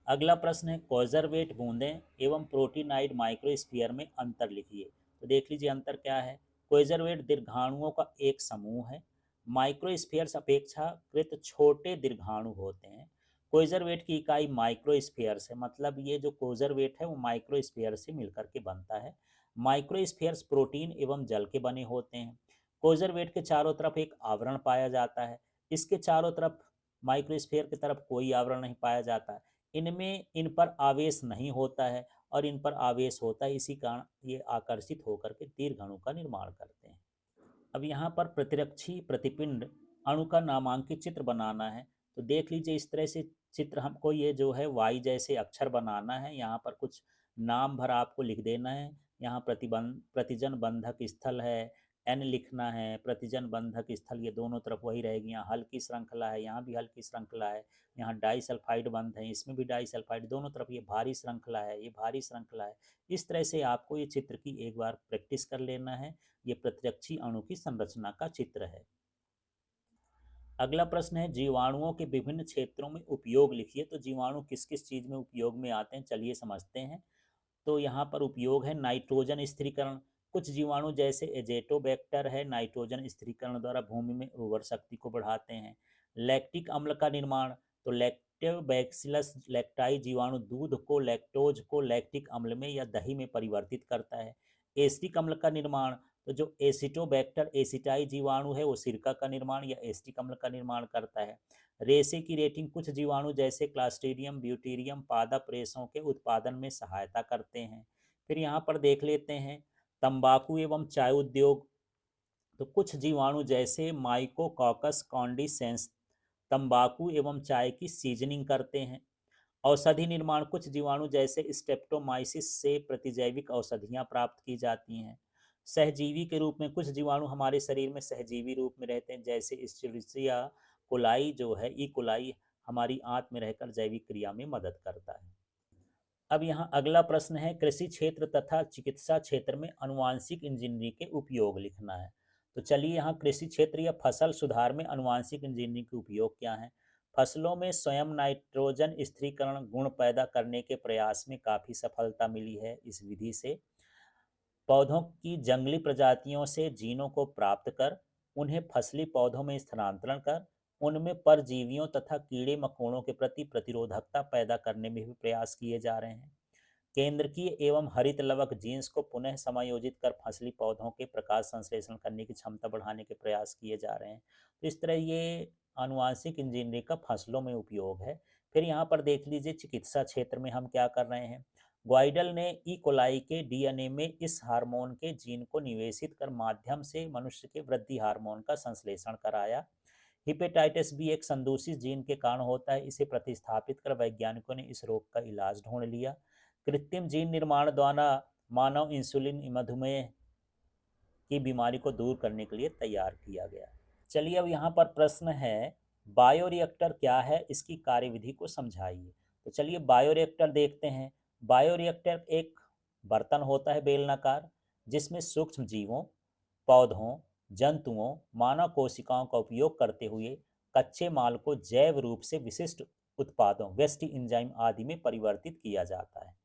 अगला प्रश्न है, कॉजरवेट बूंदें एवं प्रोटीनाइड माइक्रोस्फीयर में अंतर लिखिए। तो देख लीजिए अंतर क्या है। कॉजरवेट दीर्घाणुओं का एक समूह है। माइक्रोस्फीयर्स अपेक्षाकृत छोटे दीर्घाणु होते हैं। कॉजरवेट की इकाई माइक्रोस्फीयर्स है, मतलब ये जो कॉजरवेट है वो माइक्रोस्फीयर से मिलकर के बनता है। माइक्रोस्फीयर्स प्रोटीन एवं जल के बने होते हैं। कॉजरवेट के चारों तरफ एक आवरण पाया जाता है। इसके चारों तरफ माइक्रोस्फीयर की तरफ कोई आवरण नहीं पाया जाता है। इनमें इन पर आवेश नहीं होता है और इन पर आवेश होता है, इसी कारण ये आकर्षित होकर के दीर्घ अणु का निर्माण करते हैं। अब यहाँ पर प्रतिरक्षी प्रतिपिंड अणु का नामांकित चित्र बनाना है। तो देख लीजिए इस तरह से चित्र हमको ये जो है वाई जैसे अक्षर बनाना है। यहाँ पर कुछ नाम भर आपको लिख देना है। यहाँ प्रतिजन बंधक स्थल है, एन लिखना है। प्रतिजन बंधक स्थल ये दोनों तरफ वही रहेगी। यहाँ हल्की श्रृंखला है, यहाँ भी हल्की श्रृंखला है। यहाँ डाई सल्फाइड बंध है, इसमें भी डाई सल्फाइड, दोनों तरफ ये भारी श्रृंखला है, ये भारी श्रृंखला है। इस तरह से आपको ये चित्र की एक बार प्रैक्टिस कर लेना है। ये प्रतिरक्षी अणु की संरचना का चित्र है। अगला प्रश्न है, जीवाणुओं के विभिन्न क्षेत्रों में उपयोग लिखिए। तो जीवाणु किस किस चीज में उपयोग में आते हैं, चलिए समझते हैं। तो यहाँ पर उपयोग है नाइट्रोजन स्थिरीकरण। कुछ जीवाणु जैसे एजेटोबैक्टर है, नाइट्रोजन स्थिरीकरण द्वारा भूमि में उर्वर शक्ति को बढ़ाते हैं। लैक्टिक अम्ल का निर्माण, तो लैक्टोबैसिलस लैक्टाई जीवाणु दूध को, लैक्टोज को लैक्टिक अम्ल में या दही में परिवर्तित करता है। एसिटिक अम्ल का निर्माण, तो जो एसिटोबैक्टर एसिटाई जीवाणु है वो सिरका का निर्माण या एसिटिक अम्ल का निर्माण करता है। रेशे की रेटिंग, कुछ जीवाणु जैसे क्लास्ट्रीडियम ब्यूटीरियम पादप रेशों के उत्पादन में सहायता करते हैं। फिर यहाँ पर देख लेते हैं तंबाकू एवं चाय उद्योग। तो कुछ जीवाणु जैसे माइकोकॉकस कॉन्डिसेंस तंबाकू एवं चाय की सीजनिंग करते हैं। औषधि निर्माण, कुछ जीवाणु जैसे स्टेप्टोमाइसिस से प्रतिजैविक औषधियाँ प्राप्त की जाती हैं। सहजीवी के रूप में, कुछ जीवाणु हमारे शरीर में सहजीवी रूप में रहते हैं, जैसे इस्चरिशिया कोलाई जो है, ई कोलाई हमारी आंत में रहकर जैविक क्रिया में मदद करता है। अब यहाँ अगला प्रश्न है, कृषि क्षेत्र तथा चिकित्सा क्षेत्र में अनुवांशिक इंजीनियरिंग के उपयोग लिखना है। तो चलिए यहाँ कृषि क्षेत्र या फसल सुधार में अनुवांशिक इंजीनियरिंग के उपयोग क्या है। फसलों में स्वयं नाइट्रोजन स्थिरीकरण गुण पैदा करने के प्रयास में काफ़ी सफलता मिली है इस विधि से। पौधों की जंगली प्रजातियों से जीनों को प्राप्त कर उन्हें फसली पौधों में स्थानांतरण कर उनमें परजीवियों तथा कीड़े मकोड़ों के प्रति प्रतिरोधकता पैदा करने में भी प्रयास किए जा रहे हैं। केंद्रकीय एवं हरित लवक जीन्स को पुनः समायोजित कर फसली पौधों के प्रकाश संश्लेषण करने की क्षमता बढ़ाने के प्रयास किए जा रहे हैं। तो इस तरह ये आनुवांशिक इंजीनियरिंग का फसलों में उपयोग है। फिर यहाँ पर देख लीजिए चिकित्सा क्षेत्र में हम क्या कर रहे हैं। ग्वाइडल ने ई कोलाई के डीएनए में इस हार्मोन के जीन को निवेशित कर माध्यम से मनुष्य के वृद्धि हार्मोन का संश्लेषण कराया। हिपेटाइटिस बी एक संदूषित जीन के कारण होता है, इसे प्रतिस्थापित कर वैज्ञानिकों ने इस रोग का इलाज ढूंढ लिया। कृत्रिम जीन निर्माण द्वारा मानव इंसुलिन मधुमेह की बीमारी को दूर करने के लिए तैयार किया गया। चलिए अब यहाँ पर प्रश्न है, बायोरिएक्टर क्या है, इसकी कार्यविधि को समझाइए। तो चलिए बायोरिएक्टर देखते हैं। बायोरिएक्टर एक बर्तन होता है बेलनाकार, जिसमें सूक्ष्म जीवों, पौधों, जंतुओं, मानव कोशिकाओं का उपयोग करते हुए कच्चे माल को जैव रूप से विशिष्ट उत्पादों वेस्ट एंजाइम आदि में परिवर्तित किया जाता है।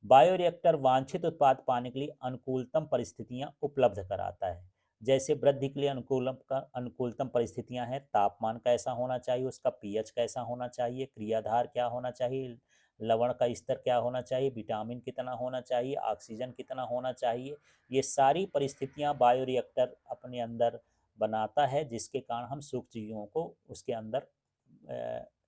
बायोरिएक्टर वांछित उत्पाद पाने के लिए अनुकूलतम परिस्थितियां उपलब्ध कराता है। जैसे वृद्धि के लिए अनुकूलतम परिस्थितियां हैं, तापमान कैसा होना चाहिए, उसका पीएच कैसा होना चाहिए, क्रियाधार क्या होना चाहिए, लवण का स्तर क्या होना चाहिए, विटामिन कितना होना चाहिए, ऑक्सीजन कितना होना चाहिए। ये सारी परिस्थितियां बायोरिएक्टर अपने अंदर बनाता है, जिसके कारण हम सूक्ष्म जीवों को उसके अंदर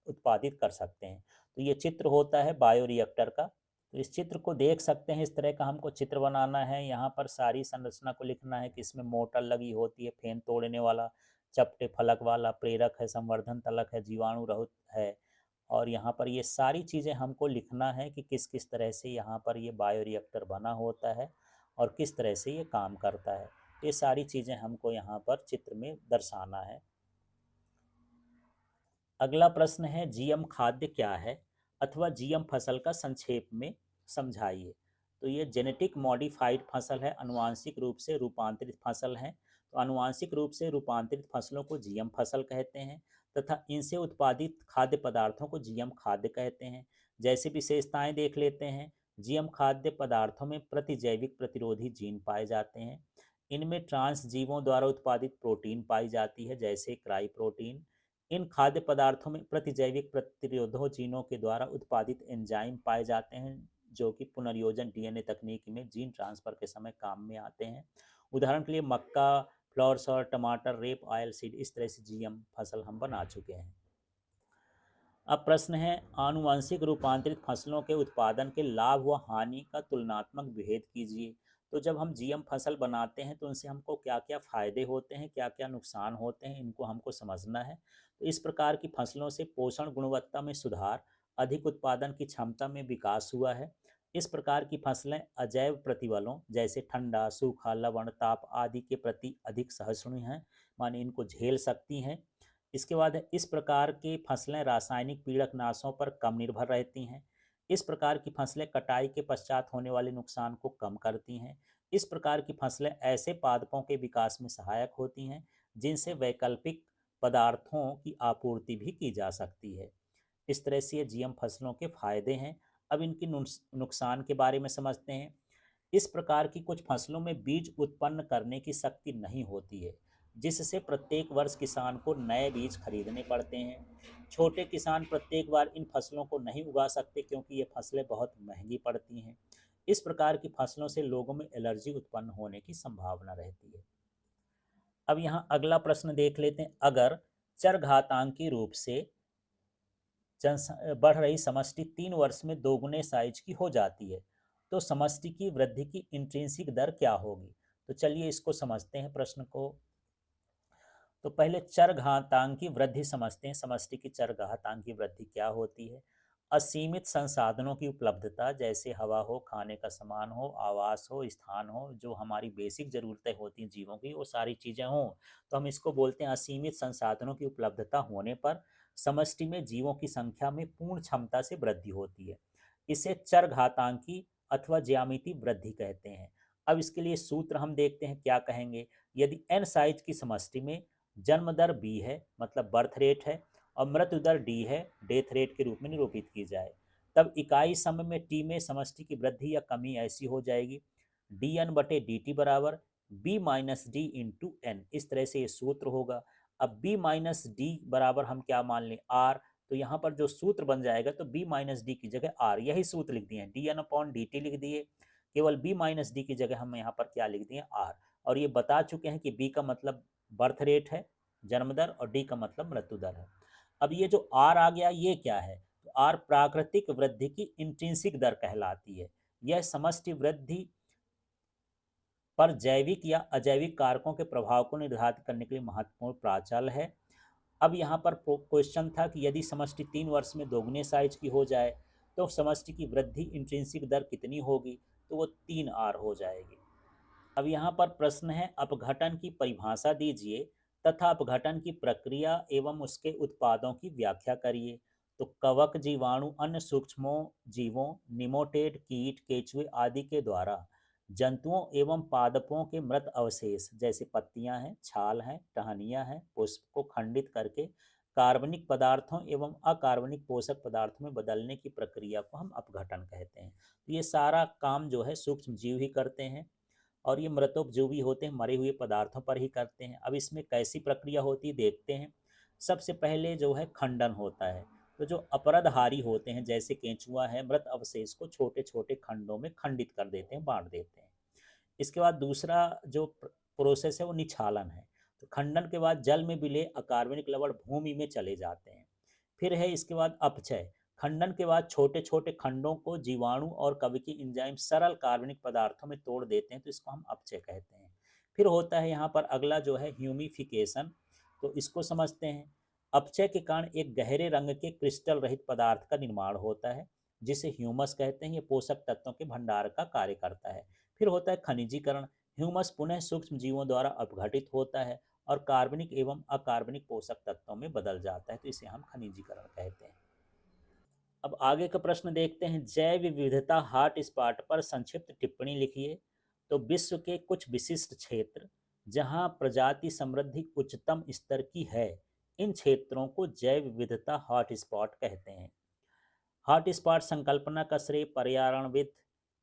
उत्पादित कर सकते हैं। तो ये चित्र होता है बायोरिएक्टर का। तो इस चित्र को देख सकते हैं, इस तरह का हमको चित्र बनाना है। यहाँ पर सारी संरचना को लिखना है कि इसमें मोटर लगी होती है, फेन तोड़ने वाला, चपटे फलक वाला, प्रेरक है, संवर्धन तलक है, जीवाणु रहित है। और यहाँ पर ये सारी चीज़ें हमको लिखना है कि किस किस तरह से यहाँ पर ये बायोरिएक्टर बना होता है और किस तरह से ये काम करता है। ये सारी चीज़ें हमको यहाँ पर चित्र में दर्शाना है। अगला प्रश्न है, जीएम खाद्य क्या है अथवा जीएम फसल का संक्षेप में समझाइए। तो ये जेनेटिक मॉडिफाइड फसल है, अनुवांशिक रूप से रूपांतरित फसल है। तो अनुवांशिक रूप से रूपांतरित फसलों को जीएम फसल कहते हैं तथा इनसे उत्पादित खाद्य पदार्थों को जीएम खाद्य कहते हैं। जैसे विशेषताएं देख लेते हैं। जीएम खाद्य पदार्थों में प्रतिजैविक प्रतिरोधी जीन पाए जाते हैं। इनमें ट्रांस जीवों द्वारा उत्पादित प्रोटीन पाई जाती है, जैसे क्राई प्रोटीन। इन खाद्य पदार्थों में प्रतिजैविक प्रतिरोधों जीनों के द्वारा उत्पादित एंजाइम पाए जाते हैं, जो कि पुनर्योजन डीएनए तकनीक में जीन ट्रांसफर के समय काम में आते हैं। उदाहरण के लिए मक्का, फ्लावर्स और टमाटर, रेप ऑयल सीड, इस तरह से जीएम फसल हम बना चुके हैं। अब प्रश्न है, आनुवंशिक रूपांतरित फसलों के उत्पादन के लाभ व हानि का तुलनात्मक भेद कीजिए। तो जब हम जीएम फसल बनाते हैं तो उनसे हमको क्या क्या फ़ायदे होते हैं, क्या क्या नुकसान होते हैं, इनको हमको समझना है। तो इस प्रकार की फसलों से पोषण गुणवत्ता में सुधार, अधिक उत्पादन की क्षमता में विकास हुआ है। इस प्रकार की फसलें अजैव प्रतिबलों जैसे ठंडा, सूखा, लवण, ताप आदि के प्रति अधिक सहिष्णु हैं, माने इनको झेल सकती हैं। इसके बाद है, इस प्रकार की फसलें रासायनिक पीड़कनाशों पर कम निर्भर रहती हैं। इस प्रकार की फसलें कटाई के पश्चात होने वाले नुकसान को कम करती हैं। इस प्रकार की फसलें ऐसे पादपों के विकास में सहायक होती हैं जिनसे वैकल्पिक पदार्थों की आपूर्ति भी की जा सकती है। इस तरह से ये जीएम फसलों के फायदे हैं। अब इनकी नुकसान के बारे में समझते हैं। इस प्रकार की कुछ फसलों में बीज उत्पन्न करने की शक्ति नहीं होती है, जिससे प्रत्येक वर्ष किसान को नए बीज खरीदने पड़ते हैं। छोटे किसान प्रत्येक बार इन फसलों को नहीं उगा सकते क्योंकि ये फसलें बहुत महंगी पड़ती हैं। इस प्रकार की फसलों से लोगों में एलर्जी उत्पन्न होने की संभावना रहती है। अब यहाँ अगला प्रश्न देख लेते हैं, अगर चरघातांकी रूप से बढ़ रही समष्टि 3 वर्ष में दोगुने साइज की हो जाती है तो समष्टि की वृद्धि की इंट्रिंसिक दर क्या होगी। तो चलिए इसको समझते हैं प्रश्न को। तो पहले चरघातांकी वृद्धि समझते हैं। समष्टि की चरघातांकी वृद्धि क्या होती है। असीमित संसाधनों की उपलब्धता, जैसे हवा हो, खाने का सामान हो, आवास हो, स्थान हो, जो हमारी बेसिक ज़रूरतें होती हैं जीवों की, वो सारी चीज़ें हों, तो हम इसको बोलते हैं असीमित संसाधनों की उपलब्धता होने पर समष्टि में जीवों की संख्या में पूर्ण क्षमता से वृद्धि होती है। इसे चरघातांकी अथवा ज्यामिति वृद्धि कहते हैं। अब इसके लिए सूत्र हम देखते हैं क्या कहेंगे। यदि एन साइज की समष्टि में जन्म दर बी है, मतलब बर्थ रेट है, और मृत्यु दर डी है, डेथ रेट के रूप में निरूपित की जाए, तब इकाई समय में टी में समष्टि की वृद्धि या कमी ऐसी हो जाएगी, डी एन बटे डी टी बराबर b minus d into n. इस तरह से ये सूत्र होगा। अब बी माइनस डी बराबर हम क्या मान लें, आर। तो यहाँ पर जो सूत्र बन जाएगा, तो बी माइनस डी की जगह आर, यही सूत्र लिख दिए हैं, d n upon d t लिख दिए। केवल बी माइनस डी की जगह हम यहाँ पर क्या लिख दिए, आर। और ये बता चुके हैं कि बी का मतलब बर्थ रेट है, जन्म दर, और डी का मतलब मृत्यु दर है। अब ये जो आर आ गया, ये क्या है, तो आर प्राकृतिक वृद्धि की इंट्रिंसिक दर कहलाती है। यह समष्टि वृद्धि पर जैविक या अजैविक कारकों के प्रभाव को निर्धारित करने के लिए महत्वपूर्ण प्राचल है। अब यहाँ पर क्वेश्चन था कि यदि समष्टि 3 वर्ष में दोगुने साइज की हो जाए तो समष्टि की वृद्धि इंट्रिंसिक दर कितनी होगी, तो वो 3R हो जाएगी। अब यहाँ पर प्रश्न है, अपघटन की परिभाषा दीजिए तथा अपघटन की प्रक्रिया एवं उसके उत्पादों की व्याख्या करिए। तो कवक, जीवाणु, अन्य सूक्ष्मों जीवों, निमोटेड, कीट, केचुए आदि के द्वारा जंतुओं एवं पादपों के मृत अवशेष जैसे पत्तियां हैं, छाल हैं, टहनियां हैं, पुष्प को खंडित करके कार्बनिक पदार्थों एवं अकार्बनिक पोषक पदार्थों में बदलने की प्रक्रिया को हम अपघटन कहते हैं। तो ये सारा काम जो है सूक्ष्म जीव ही करते हैं। और ये मृतोपजीवी होते हैं, मरे हुए पदार्थों पर ही करते हैं। अब इसमें कैसी प्रक्रिया होती है देखते हैं। सबसे पहले जो है खंडन होता है। तो जो अपरदहारी होते हैं जैसे केंचुआ है, मृत अवशेष को छोटे छोटे खंडों में खंडित कर देते हैं, बांट देते हैं। इसके बाद दूसरा जो प्रोसेस है वो निछालन है। तो खंडन के बाद जल में मिले अकार्बनिक लवण भूमि में चले जाते हैं। फिर है इसके बाद अपचय। खंडन के बाद छोटे छोटे खंडों को जीवाणु और कवकीय एंजाइम सरल कार्बनिक पदार्थों में तोड़ देते हैं, तो इसको हम अपचय कहते हैं। फिर होता है यहाँ पर अगला जो है ह्यूमिफिकेशन। तो इसको समझते हैं। अपचय के कारण एक गहरे रंग के क्रिस्टल रहित पदार्थ का निर्माण होता है, जिसे ह्यूमस कहते हैं। ये पोषक तत्वों के भंडार का कार्य करता है। फिर होता है खनिजीकरण। ह्यूमस पुनः सूक्ष्म जीवों द्वारा अपघटित होता है और कार्बनिक एवं अकार्बनिक पोषक तत्वों में बदल जाता है, तो इसे हम खनिजीकरण कहते हैं। अब आगे का प्रश्न देखते हैं। जैव विविधता हॉट स्पॉट पर संक्षिप्त टिप्पणी लिखिए। तो विश्व के कुछ विशिष्ट क्षेत्र जहां प्रजाति समृद्धि उच्चतम स्तर की है, इन क्षेत्रों को जैव विविधता हॉट स्पॉट कहते हैं। हॉट स्पॉट संकल्पना का श्रेय पर्यावरणविद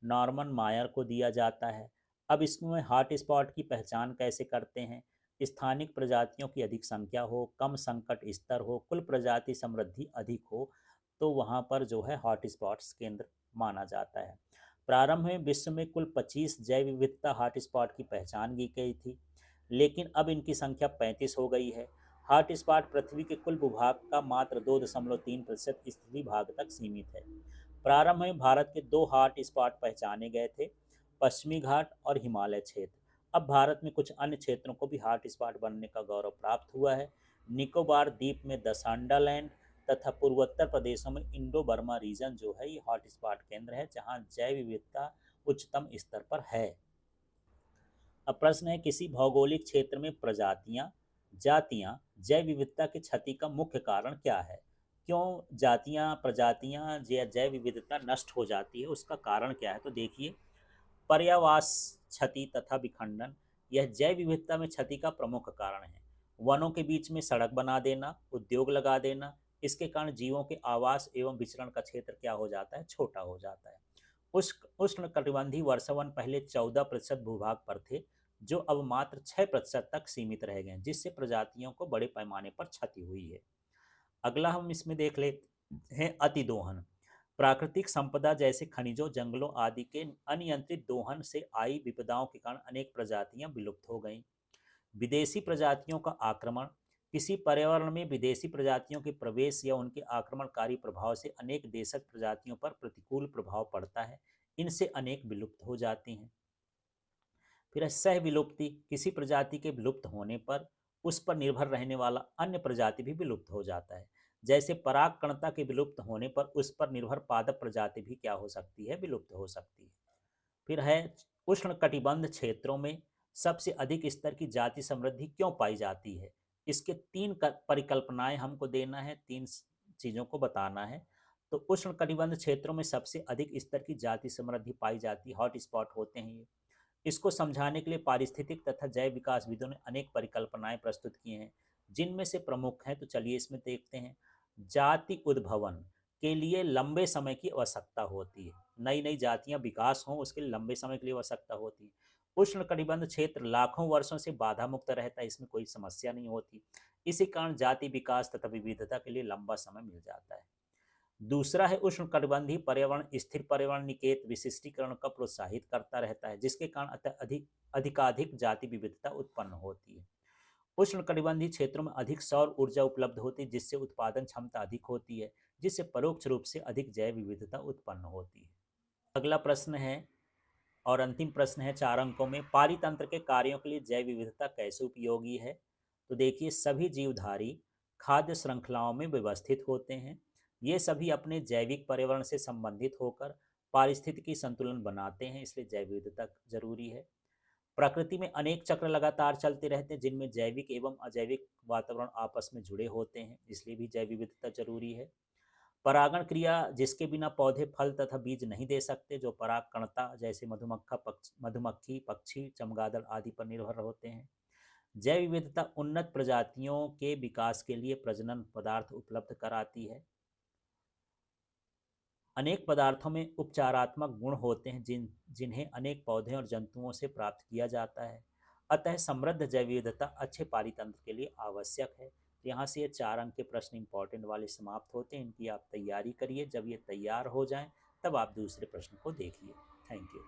नॉर्मन मायर को दिया जाता है। अब इसमें हॉट स्पॉट की पहचान कैसे करते हैं। स्थानिक प्रजातियों की अधिक संख्या हो, कम संकट स्तर हो, कुल प्रजाति समृद्धि अधिक हो, तो वहाँ पर जो है हॉट स्पॉट्स केंद्र माना जाता है। प्रारंभ में विश्व में कुल 25 जैव विविधता हॉट स्पॉट की पहचान की गई थी, लेकिन अब इनकी संख्या 35 हो गई है। हॉट स्पॉट पृथ्वी के कुल भूभाग का मात्र 2.3% स्थिति भाग तक सीमित है। प्रारंभ में भारत के दो हॉट स्पॉट पहचाने गए थे, पश्चिमी घाट और हिमालय क्षेत्र। अब भारत में कुछ अन्य क्षेत्रों को भी हॉट स्पॉट बनने का गौरव प्राप्त हुआ है। निकोबार द्वीप में दसांडा लैंड तथा पूर्वोत्तर प्रदेशों में इंडो बर्मा रीजन जो है ये हॉट स्पॉट केंद्र है, जहाँ जैव विविधता उच्चतम स्तर पर है। अब प्रश्न है, किसी भौगोलिक क्षेत्र में प्रजातियां जातियां जैव विविधता की क्षति का मुख्य कारण क्या है। क्यों जातियां प्रजातियां या जैव विविधता नष्ट हो जाती है, उसका कारण क्या है। तो देखिए, पर्यावास क्षति तथा विखंडन यह जैव विविधता में क्षति का प्रमुख कारण है। वनों के बीच में सड़क बना देना, उद्योग लगा देना, इसके कारण जीवों के आवास एवं विचरण का क्षेत्र क्या हो जाता है, छोटा हो जाता है। उष्ण कटिबंधीय वर्षावन पहले 14% भूभाग पर थे, जो अब मात्र 6% तक सीमित रह गए, जिससे प्रजातियों को बड़े पैमाने पर क्षति हुई है। अगला हम इसमें देख लेते हैं अतिदोहन। प्राकृतिक संपदा जैसे खनिजों, जंगलों आदि के अनियंत्रित दोहन से आई विपदाओं के कारण अनेक प्रजातियां विलुप्त हो गईं। विदेशी प्रजातियों का आक्रमण। किसी पर्यावरण में विदेशी प्रजातियों के प्रवेश या उनके आक्रमणकारी प्रभाव से अनेक देशज प्रजातियों पर प्रतिकूल प्रभाव पड़ता है। इनसे अनेक विलुप्त हो जाती हैं। फिर है सह विलुप्ति। किसी प्रजाति के विलुप्त होने पर उस पर निर्भर रहने वाला अन्य प्रजाति भी विलुप्त हो जाता है। जैसे परागकणता के विलुप्त होने पर उस पर निर्भर पादप प्रजाति भी क्या हो सकती है, विलुप्त हो सकती है। फिर है उष्ण कटिबंध क्षेत्रों में सबसे अधिक स्तर की जाति समृद्धि क्यों पाई जाती है। इसके तीन परिकल्पनाएं हमको देना है, तीन चीज़ों को बताना है। तो उष्ण कटिबंध क्षेत्रों में सबसे अधिक स्तर की जाति समृद्धि पाई जाती है, हॉट स्पॉट होते हैं ये। इसको समझाने के लिए पारिस्थितिक तथा जैव विकासविदों ने अनेक परिकल्पनाएं प्रस्तुत की हैं, जिनमें से प्रमुख हैं। तो चलिए इसमें देखते हैं। जाति उद्भवन के लिए लंबे समय की आवश्यकता होती है। नई नई जातियां विकास हों, उसके लिए लंबे समय के लिए आवश्यकता होती है। उष्ण कटिबंध क्षेत्र लाखों वर्षों से बाधा मुक्त रहता है, इसमें कोई समस्या नहीं होती। इसी कारण जाति विकास तथा विविधता के लिए लंबा समय मिल जाता है। दूसरा है उष्ण कटिबंधीय पर्यावरण स्थिर पर्यावरण निकेत विशिष्टीकरण का प्रोत्साहित करता रहता है, जिसके कारण अधिकाधिक जाति विविधता उत्पन्न होती है। उष्ण कटिबंधीय क्षेत्रों में अधिक सौर ऊर्जा उपलब्ध होती है, जिससे उत्पादन क्षमता अधिक होती है, जिससे परोक्ष रूप से अधिक जैव विविधता उत्पन्न होती है। अगला प्रश्न है और अंतिम प्रश्न है 4 अंकों में। पारितंत्र के कार्यों के लिए जैव विविधता कैसे उपयोगी है। तो देखिए, सभी जीवधारी खाद्य श्रृंखलाओं में व्यवस्थित होते हैं। ये सभी अपने जैविक पर्यावरण से संबंधित होकर पारिस्थितिकी संतुलन बनाते हैं, इसलिए जैव विविधता जरूरी है। प्रकृति में अनेक चक्र लगातार चलते रहते हैं, जिनमें जैविक एवं अजैविक वातावरण आपस में जुड़े होते हैं, इसलिए भी जैव विविधता जरूरी है। परागण क्रिया जिसके बिना पौधे फल तथा बीज नहीं दे सकते, जो परागकणता जैसे मधुमक्खी, पक्षी, चमगादड़ आदि पर निर्भर होते हैं। जैव विविधता उन्नत प्रजातियों के विकास के लिए प्रजनन पदार्थ उपलब्ध कराती है। अनेक पदार्थों में उपचारात्मक गुण होते हैं जिन्हें अनेक पौधे और जंतुओं से प्राप्त किया जाता है। अतः समृद्ध जैव विविधता अच्छे पारितंत्र के लिए आवश्यक है। तो यहाँ से ये 4 अंक के प्रश्न इंपॉर्टेंट वाले समाप्त होते हैं। इनकी आप तैयारी करिए, जब ये तैयार हो जाएं तब आप दूसरे प्रश्न को देखिए। Thank you.